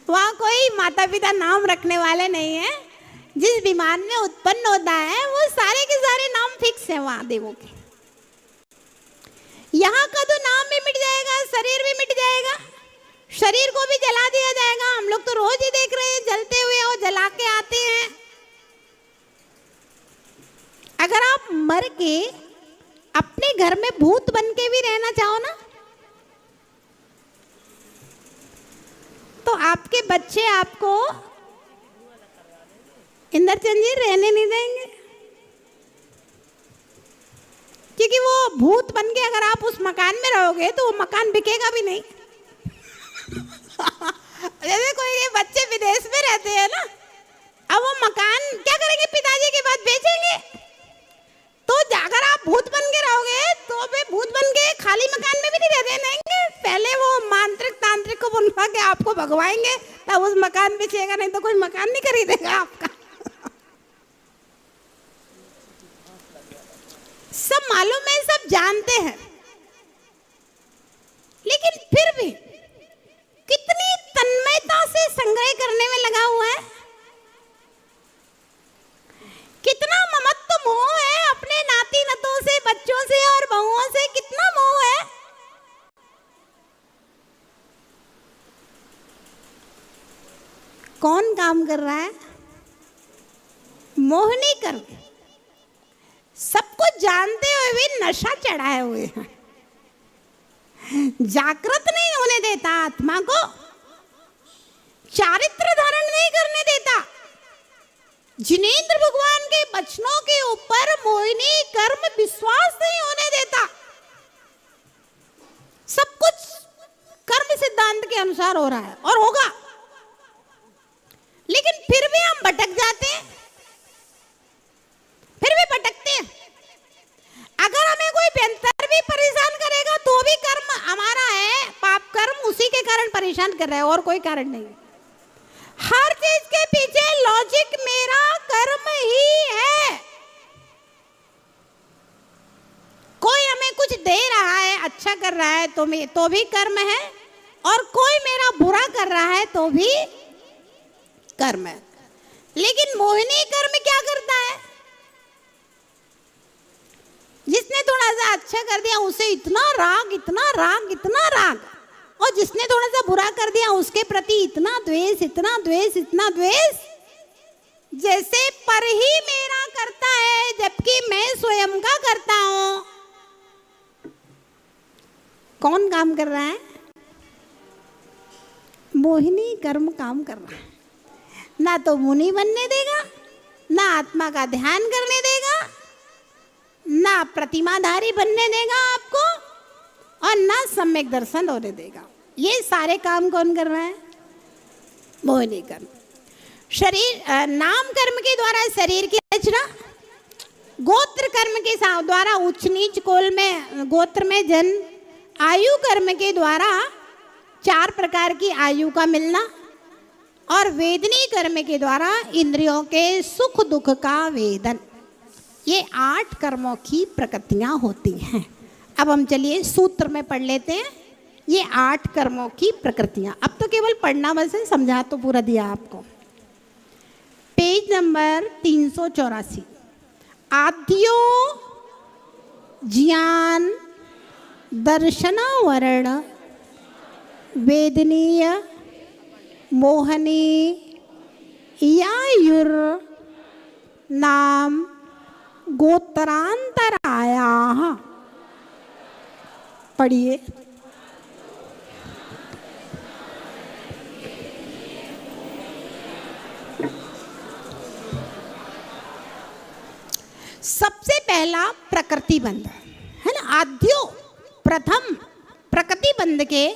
वहां कोई माता पिता नाम रखने वाले नहीं है। जिस विमान में उत्पन्न होता है वो सारे के सारे नाम फिक्स है वहां देवों के। यहाँ का तो नाम भी मिट जाएगा, शरीर भी मिट जाएगा, शरीर को भी जला दिया जाएगा। हम लोग तो रोज ही देख रहे हैं जलते हुए और जला के आते हैं। अगर आप मर के अपने घर में भूत बन के भी रहना चाहो ना, तो आपके बच्चे आपको इंद्रचंद जी रहने नहीं देंगे, क्योंकि वो भूत बन के अगर आप उस मकान में रहोगे तो वो मकान बिकेगा भी नहीं। जैसे कोई बच्चे विदेश में रहते हैं ना, अब वो मकान क्या करेंगे, पिताजी के बाद बेचेंगे। तो अगर आप भूत बन के रहोगे तो वे भूत बन के खाली मकान में भी नहीं रहते रहेंगे, पहले वो मांत्रिक तांत्रिक को बुलवा के आपको भगवाएंगे, तब उस मकान बेचेगा, नहीं तो कोई मकान नहीं खरीदेगा आपका। सब मालूम है, सब जानते हैं, लेकिन फिर भी कितनी तन्मयता से संग्रह करने में लगा हुआ है, कितना ममत्व मोह है अपने नाती नतों से, बच्चों से और बहुओं से, कितना मोह है। कौन काम कर रहा है? मोहिनी कर्म। सब कुछ जानते हुए भी नशा चढ़ाए हुए हैं, जागृत नहीं होने देता, आत्मा को चारित्र धारण नहीं करने देता। जिनेंद्र भगवान के वचनों के ऊपर मोहिनी कर्म विश्वास नहीं होने देता। सब कुछ कर्म सिद्धांत के अनुसार हो रहा है और होगा, लेकिन फिर भी हम भटक जाते हैं, फिर भी भटकते हैं। अगर हमें कोई बेहतर भी परेशान करेगा तो भी कर्म हमारा है, पाप कर्म उसी के कारण परेशान कर रहा है और कोई कारण नहीं। हर चीज के पीछे लॉजिक मेरा कर्म ही है। कोई हमें कुछ दे रहा है, अच्छा कर रहा है तो भी कर्म है, और कोई मेरा बुरा कर रहा है तो भी कर्म है। लेकिन मोहिनी कर्म क्या करता है? जिसने थोड़ा सा अच्छा कर दिया उसे इतना राग, इतना राग, इतना राग, और जिसने थोड़ा सा बुरा कर दिया उसके प्रति इतना द्वेष, इतना द्वेष, इतना द्वेष, जैसे पर ही मेरा करता है जबकि मैं स्वयं का करता हूं। कौन काम कर रहा है? मोहिनी कर्म काम कर रहा है। ना तो मुनि बनने देगा, ना आत्मा का ध्यान करने देगा, ना प्रतिमाधारी बनने देगा आपको, और ना सम्यक दर्शन होने देगा। ये सारे काम कौन कर रहा है? मोहिनी कर्म। शरीर नाम कर्म के द्वारा शरीर की रचना, गोत्र कर्म के द्वारा उच्च नीच कोल में गोत्र में जन्म, आयु कर्म के द्वारा 4 प्रकार की आयु का मिलना, और वेदनी कर्म के द्वारा इंद्रियों के सुख दुख का वेदन। ये 8 कर्मों की प्रकृतियां होती हैं। अब हम चलिए सूत्र में पढ़ लेते हैं ये 8 कर्मों की प्रकृतियां। अब तो केवल पढ़ना बस है, समझा तो पूरा दिया आपको। Page number 384। आद्यो ज्ञान दर्शनावरण वेदनीय मोहनी यायुर नाम गोत्रांतराया। पढ़िए। सबसे पहला प्रकृति बंध है ना। आद्यो प्रथम प्रकृति बंध के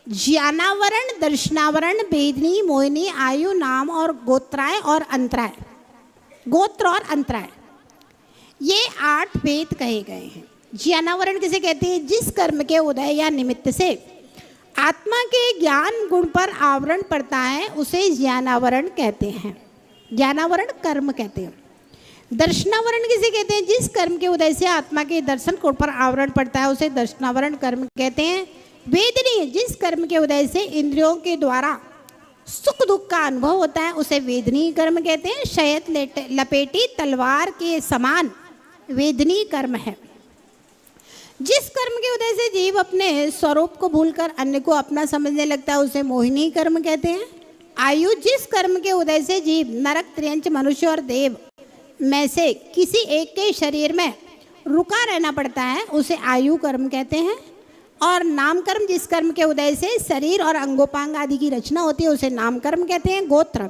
ज्ञानावरण, दर्शनावरण, वेदनी, मोहिनी, आयु, नाम और गोत्राय और अंतराय, गोत्र और अंतराय, ये 8 वेद कहे गए हैं। ज्ञानावरण किसे कहते हैं? जिस कर्म के उदय या निमित्त से आत्मा के ज्ञान गुण पर आवरण पड़ता है उसे ज्ञानावरण कहते हैं, ज्ञानावरण कर्म कहते हैं। दर्शनावरण किसे कहते हैं? जिस कर्म के उदय से आत्मा के दर्शन गुण पर आवरण पड़ता है उसे दर्शनावरण कर्म कहते हैं। वेदनी, जिस कर्म के उदय से इंद्रियों के द्वारा सुख दुख का अनुभव होता है उसे वेदनी कर्म कहते हैं। शयत लपेटी तलवार के समान वेदनी कर्म है। जिस कर्म के उदय से जीव अपने स्वरूप को भूलकर अन्य को अपना समझने लगता है उसे मोहिनी कर्म कहते हैं। आयु, जिस कर्म के उदय से जीव नरक, त्रियंच, मनुष्य और देव में से किसी एक के शरीर में रुका रहना पड़ता है उसे आयु कर्म कहते हैं। और नाम कर्म, जिस कर्म के उदय से शरीर और अंगोपांग आदि की रचना होती है उसे नाम कर्म कहते हैं। गोत्र,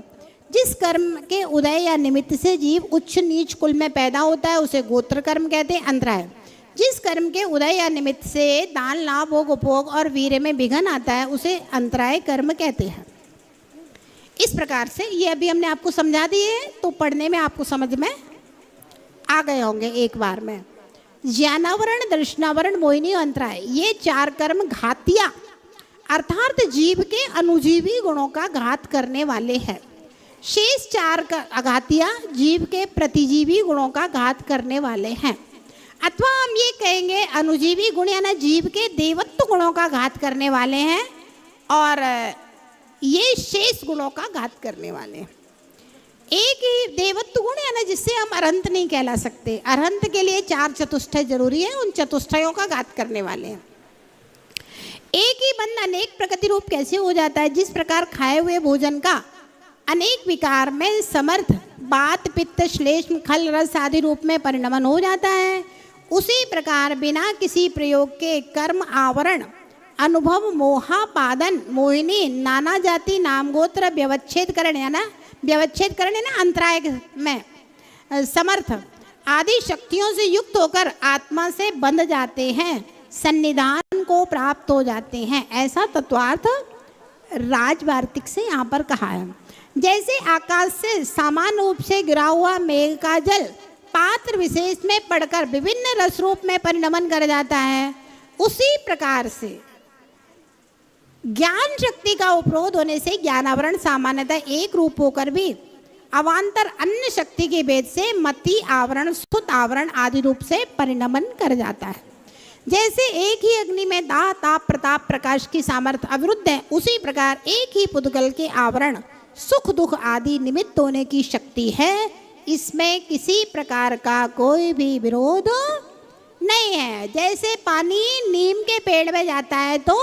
जिस कर्म के उदय या निमित्त से जीव उच्च नीच कुल में पैदा होता है उसे गोत्र कर्म कहते हैं। अंतराय, जिस कर्म के उदय या निमित्त से दान, लाभ, भोग, उपभोग और वीर्य में विघन आता है उसे अंतराय कर्म कहते हैं। इस प्रकार से ये अभी हमने आपको समझा दिए हैं, तो पढ़ने में आपको समझ में आ गए होंगे एक बार में। ज्ञानावरण, दर्शनावरण, मोहिनी, अंतराय, ये 4 कर्म घातिया अर्थात जीव के अनुजीवी गुणों का घात करने वाले हैं। शेष 4 अघातिया जीव के प्रतिजीवी गुणों का घात करने वाले हैं। अथवा हम ये कहेंगे अनुजीवी गुण यानी जीव के देवत्व गुणों का घात करने वाले हैं, और ये शेष गुणों का घात करने वाले हैं। एक ही देवत्व गुण है ना जिससे हम अरहंत नहीं कहला सकते। अरहंत के लिए 4 चतुष्टय जरूरी है, उन चतुष्टयों का घात करने वाले हैं। एक ही बंध अनेक प्रकृति रूप कैसे हो जाता है? जिस प्रकार खाए हुए भोजन का अनेक विकार में समर्थ बात, पित्त, श्लेष्म, खल, रस आदि रूप में परिणमन हो जाता है, उसी प्रकार बिना किसी प्रयोग के कर्म आवरण, अनुभव, मोहापादन, मोहिनी, नाना जाति, नाम, गोत्र, व्यवच्छेद करण है ना, व्यवच्छेद करण है ना, अंतराय में समर्थ आदि शक्तियों से युक्त होकर आत्मा से बंध जाते हैं। सन्निधान को प्राप्त हो जाते हैं, ऐसा तत्वार्थ राजवार्तिक से यहाँ पर कहा है। जैसे आकाश से समान रूप से गिरा हुआ मेघ का जल पात्र विशेष में पड़कर विभिन्न रस रूप में परिणमन कर जाता है, उसी प्रकार से ज्ञान शक्ति का उपरोध होने से ज्ञानावरण सामान्यतः एक रूप होकर भी अवान्तर अन्य शक्ति के भेद से मति आवरण, सुत आवरण आदि रूप से परिणमन कर जाता है। जैसे एक ही अग्नि में दाह, ताप, प्रताप, प्रकाश की सामर्थ्य अविरुद्ध है, उसी प्रकार एक ही पुद्गल के आवरण सुख दुख आदि निमित्त होने की शक्ति है। इसमें किसी प्रकार का कोई भी विरोध नहीं है। जैसे पानी नीम के पेड़ में जाता है तो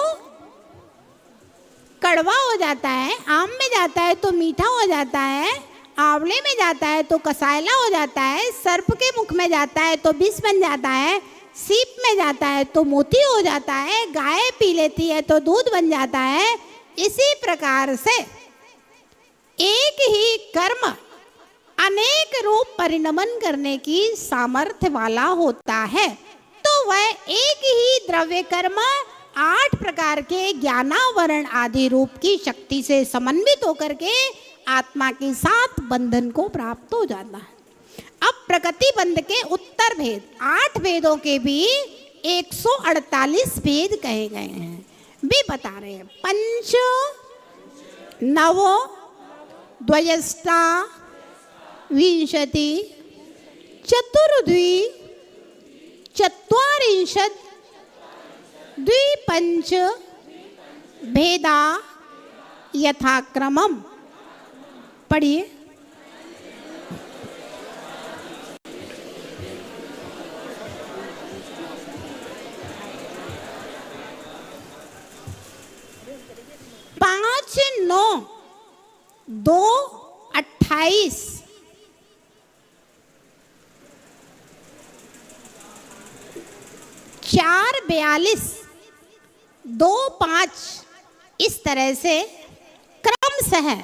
कड़वा हो जाता है, आम में जाता है तो मीठा हो जाता है, आंवले में जाता है तो कसायला हो जाता है, सर्प के मुख में जाता है तो विष बन जाता है, सीप में जाता है तो मोती हो जाता है, गाय पी लेती है तो दूध बन जाता है। इसी प्रकार से एक ही कर्म अनेक रूप परिणमन करने की सामर्थ्य वाला होता है, तो वह एक ही द्रव्य कर्म 8 प्रकार के ज्ञानावरण आदि रूप की शक्ति से समन्वित होकर के आत्मा के साथ बंधन को प्राप्त हो जाता है। अब प्रकृति बंध के उत्तर भेद 8 भेदों के भी 148 भेद कहे गए हैं, भी बता रहे हैं। पंच नव द्वयष्टा विंशति चतुर्द्वि चत्वारिंशत् द्विपंच भेदा यथाक्रमम्। पढ़िए। पांच नौ 2 28 4 42 2 5 इस तरह से क्रमशः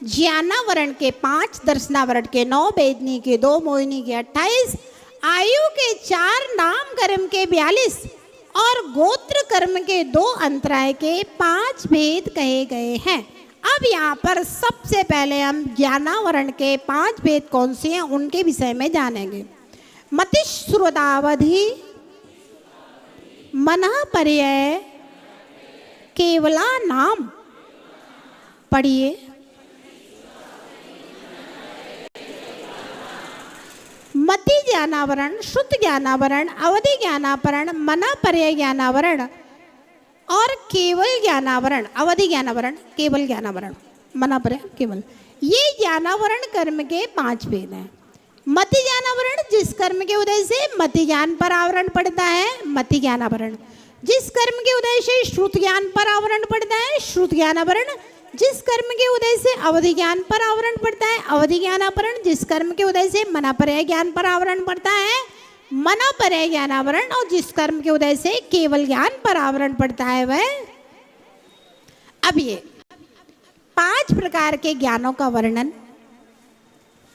ज्ञानावरण के 5, दर्शनावरण के 9, वेदनी के 2, मोहिनी के 28, आयु के 4, नाम कर्म के 42 और गोत्र कर्म के 2 अंतराय के 5 भेद कहे गए हैं। अब यहाँ पर सबसे पहले हम ज्ञानावरण के 5 भेद कौन से हैं उनके विषय में जानेंगे। मतिश्रुतावधि, मनः पर्यय, केवला नाम। पढ़िए। मति ज्ञानावरण, श्रुत ज्ञानावरण, अवधि ज्ञानावरण, मना पर्याय ज्ञानावरण और केवल ज्ञानावरण। अवधि ज्ञानावरण, केवल ज्ञानावरण, मना पर्याय केवल, ये ज्ञानावरण कर्म के 5 भेद हैं। मति ज्ञानावरण, जिस कर्म के उदय से मति ज्ञान पर आवरण पड़ता है, मति ज्ञानावरण। जिस कर्म के उदय से श्रुत ज्ञान पर आवरण पड़ता है, श्रुत ज्ञानावरण। जिस कर्म के उदय से अवधि ज्ञान पर आवरण पड़ता है, अवधि ज्ञानावरण। जिस कर्म के उदय से मना पर्याय ज्ञान पर आवरण पड़ता है, मना पर्याय ज्ञानावरण। और जिस कर्म के उदय से केवल ज्ञान पर आवरण पड़ता है वह। अब ये 5 प्रकार के ज्ञानों का वर्णन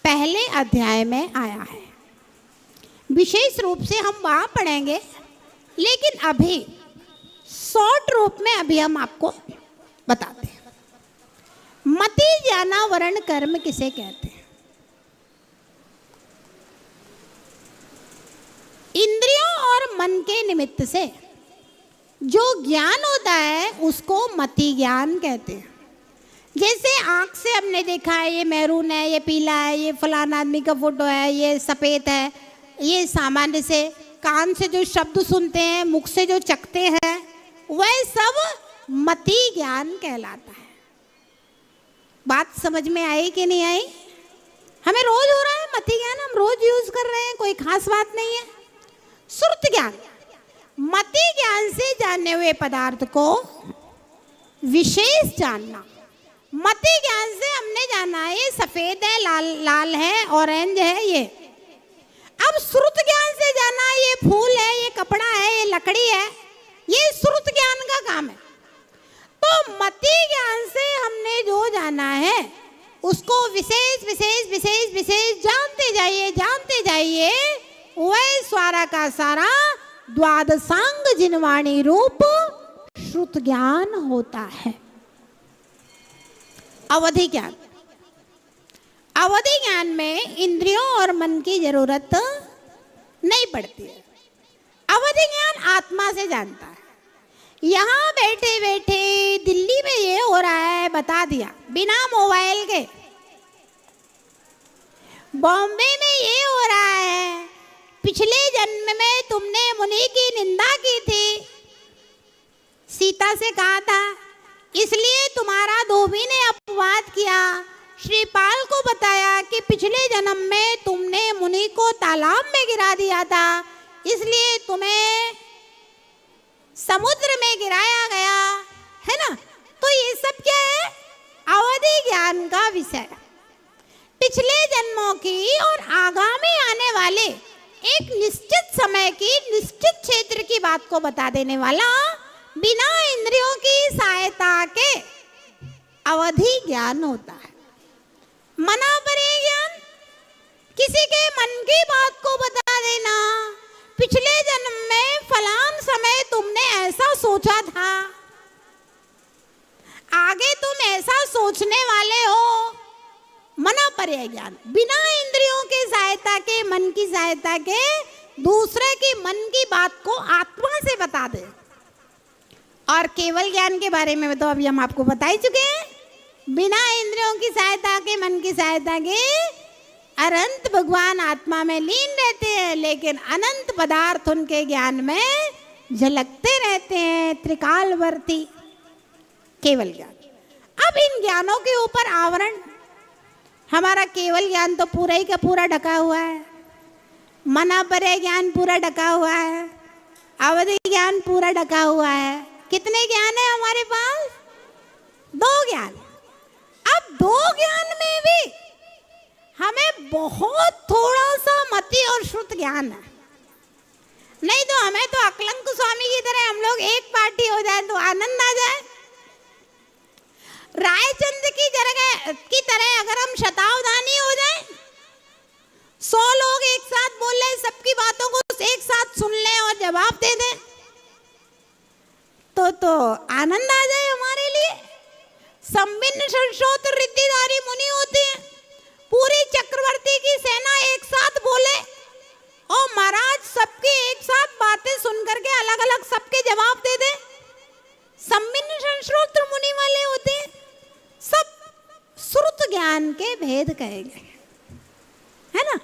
पहले अध्याय में आया है। विशेष रूप से हम वहां पढ़ेंगे, लेकिन अभी शॉर्ट रूप में अभी हम आपको बताते हैं। मति ज्ञानावरण कर्म किसे कहते हैं? इंद्रियों और मन के निमित्त से जो ज्ञान होता है उसको मति ज्ञान कहते हैं। जैसे आँख से हमने देखा है ये मैरून है, ये पीला है, ये फलाना आदमी का फोटो है, ये सफ़ेद है, ये सामान्य से कान से जो शब्द सुनते हैं, मुख से जो चखते हैं, वह सब मति ज्ञान कहलाता है। बात समझ में आई कि नहीं आई? हमें रोज हो रहा है मति ज्ञान, हम रोज यूज कर रहे हैं, कोई खास बात नहीं है। श्रुत ज्ञान, मति ज्ञान से जाने हुए पदार्थ को विशेष जानना। मति ज्ञान से हमने जाना है ये सफेद है, लाल है, ऑरेंज है ये। अब श्रुत ज्ञान से जाना ये फूल है, ये कपड़ा है, ये लकड़ी है, ये श्रुत ज्ञान का काम है। तो मति ज्ञान से हमने जो जाना है उसको विशेष विशेष विशेष विशेष जानते जाइए, जानते जाइए, वह सारा का सारा द्वादशांग जिनवाणी रूप श्रुत ज्ञान होता है। अवधि ज्ञान, अवधि ज्ञान में इंद्रियों और मन की जरूरत नहीं पड़ती है। अवधि ज्ञान आत्मा से जानता है। यहाँ बैठे बैठे दिल्ली में ये हो रहा है बता दिया बिना मोबाइल के। बॉम्बे में ये हो रहा है, पिछले जन्म में तुमने मुनि की निंदा की थी, सीता से कहा था, इसलिए तुम्हारा धोबी ने अपवाद किया। श्रीपाल को बताया कि पिछले जन्म में तुमने मुनि को तालाब में गिरा दिया था, इसलिए तुम्हें समुद्र में गिराया गया है ना। तो ये सब क्या है? अवधि ज्ञान का विषय। पिछले जन्मों की और आगामी आने वाले एक निश्चित समय की निश्चित क्षेत्र की बात को बता देने वाला बिना इंद्रियों की सहायता के अवधि ज्ञान होता है। मना परे ज्ञान, किसी के मन की बात को बता देना, पिछले जन्म में फलान समय तुमने ऐसा सोचा था, आगे तुम ऐसा सोचने वाले हो। मना परे ज्ञान, बिना इंद्रियों की सहायता के, मन की सहायता के दूसरे की मन की बात को आत्मा से बता दे। और केवल ज्ञान के बारे में तो अभी हम आपको बता ही चुके हैं। बिना इंद्रियों की सहायता के, मन की सहायता के अनंत भगवान आत्मा में लीन रहते हैं, लेकिन अनंत पदार्थ उनके ज्ञान में झलकते रहते हैं। त्रिकालवर्ती केवल ज्ञान। अब इन ज्ञानों के ऊपर आवरण, हमारा केवल ज्ञान तो पूरा ही का पूरा ढका हुआ है, मना परे ज्ञान पूरा ढका हुआ है, अवधि ज्ञान पूरा ढका हुआ है। कितने ज्ञान है हमारे पास? 2 ज्ञान। अब 2 ज्ञान में भी हमें बहुत थोड़ा सा मति और श्रुत ज्ञान है। नहीं तो हमें तो अकलंक स्वामी की तरह हम लोग एक पार्टी हो जाए तो आनंद आ जाए। रायचंद की तरह अगर हम शतावधानी हो जाए, 100 लोग एक साथ बोल ले, सबकी बातों को एक साथ सुन ले और जवाब दे दें, तो आनंद आ जाए हमारे लिए। संबिन्न संशोध रिद्धिधारी मुनि होते हैं, पूरी चक्रवर्ती की सेना एक साथ बोले और महाराज सबके एक साथ बातें सुन करके अलग अलग सबके जवाब दे दे। संबिन्न संश्रोत्र मुनि वाले होते हैं, सब श्रुत ज्ञान के भेद कहे गए, है ना।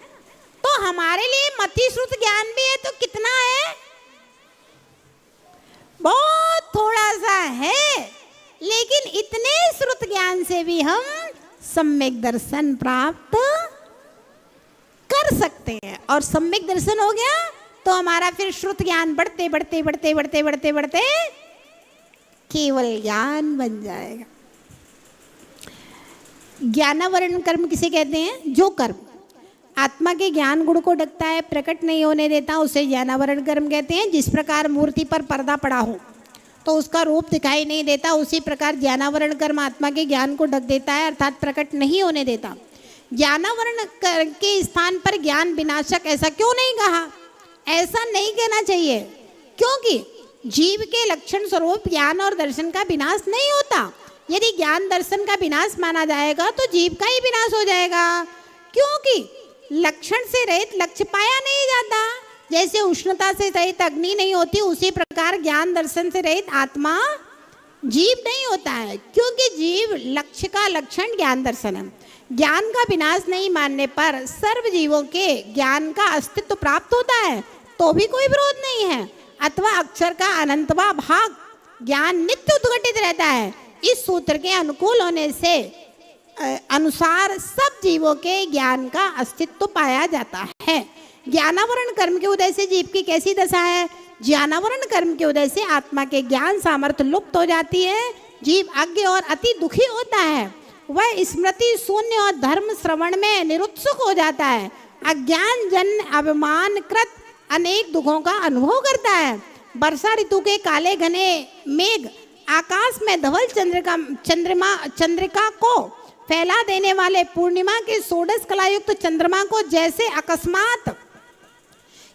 तो हमारे लिए मति श्रुत ज्ञान भी है तो कितना है? बहुत थोड़ा सा है, लेकिन इतने श्रुत ज्ञान से भी हम सम्यक दर्शन प्राप्त कर सकते हैं। और सम्यक दर्शन हो गया तो हमारा फिर श्रुत ज्ञान बढ़ते बढ़ते बढ़ते बढ़ते बढ़ते बढ़ते केवल ज्ञान बन जाएगा। ज्ञानावरण कर्म किसे कहते हैं? जो कर्म आत्मा के ज्ञान गुण को ढकता है, प्रकट नहीं होने देता, उसे ज्ञानावरण कर्म कहते हैं। जिस प्रकार मूर्ति पर पर्दा पड़ा हो तो उसका रूप दिखाई नहीं देता, उसी प्रकार ज्ञानावरण कर्म आत्मा के ज्ञान को ढक देता है, अर्थात प्रकट नहीं होने देता। ज्ञानावरण के स्थान पर ज्ञान विनाशक ऐसा क्यों नहीं कहा? ऐसा नहीं कहना चाहिए, क्योंकि जीव के लक्षण स्वरूप ज्ञान और दर्शन का विनाश नहीं होता। यदि ज्ञान दर्शन का विनाश माना जाएगा तो जीव का ही विनाश हो जाएगा, क्योंकि लक्षण से रहित लक्ष्य पाया नहीं जाता। जैसे उष्णता से रहित अग्नि नहीं होती, उसी प्रकार ज्ञान दर्शन से रहित आत्मा जीव नहीं होता है, क्योंकि जीव लक्ष्य का लक्षण ज्ञान दर्शन है। ज्ञान का विनाश नहीं मानने पर सर्व जीवों के ज्ञान का अस्तित्व प्राप्त होता है तो भी कोई विरोध नहीं है, अथवा अक्षर का अनंतवा भाग ज्ञान नित्य उद्घटित रहता है। इस सूत्र के अनुकूल होने से अनुसार सब जीवों के ज्ञान का अस्तित्व पाया जाता है। ज्ञानावरण कर्म के उदय से जीव की कैसी दशा है? ज्ञानावरण कर्म के उदय से आत्मा के ज्ञान सामर्थ्य लुप्त हो जाती है, जीव अज्ञ और अति दुखी होता है, वह स्मृति शून्य और धर्म श्रवण में निरुत्सुक हो जाता है, अज्ञान जन अभिमानकृत अनेक दुखों का अनुभव करता है। वर्षा ऋतु के काले घने मेघ आकाश में धवल चंद्रिका को फैला देने वाले पूर्णिमा के षोडश कलायुक्त चंद्रमा को जैसे अकस्मात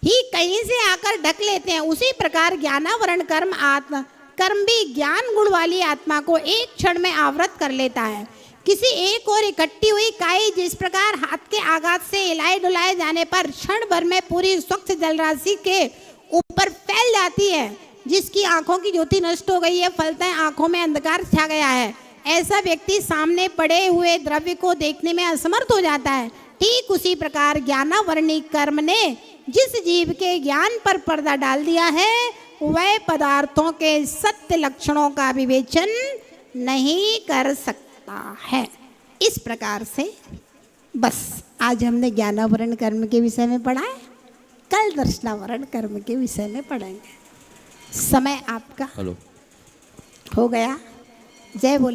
ही कहीं से आकर ढक लेते हैं, उसी प्रकार ज्ञानावरण कर्म भी ज्ञान गुण वाली आत्मा को एक क्षण में आवृत कर लेता है। किसी एक और इकट्ठी हुई काई जिस प्रकार हाथ के आघात से हिलाए डुलाए जाने पर क्षण भर में पूरी स्वच्छ जलराशि के ऊपर फैल जाती है, जिसकी आंखों की ज्योति नष्ट हो गई है, फलतः आंखों में अंधकार छा गया है, ऐसा व्यक्ति सामने पड़े हुए द्रव्य को देखने में असमर्थ हो जाता है। ठीक उसी प्रकार ज्ञानावरणी कर्म ने जिस जीव के ज्ञान पर पर्दा डाल दिया है, वह पदार्थों के सत्य लक्षणों का विवेचन नहीं कर सकता है। इस प्रकार से बस आज हमने ज्ञानावरण कर्म के विषय में पढ़ा है, कल दर्शनावरण कर्म के विषय में पढ़ेंगे। समय आपका हेलो हो गया। जय बोले।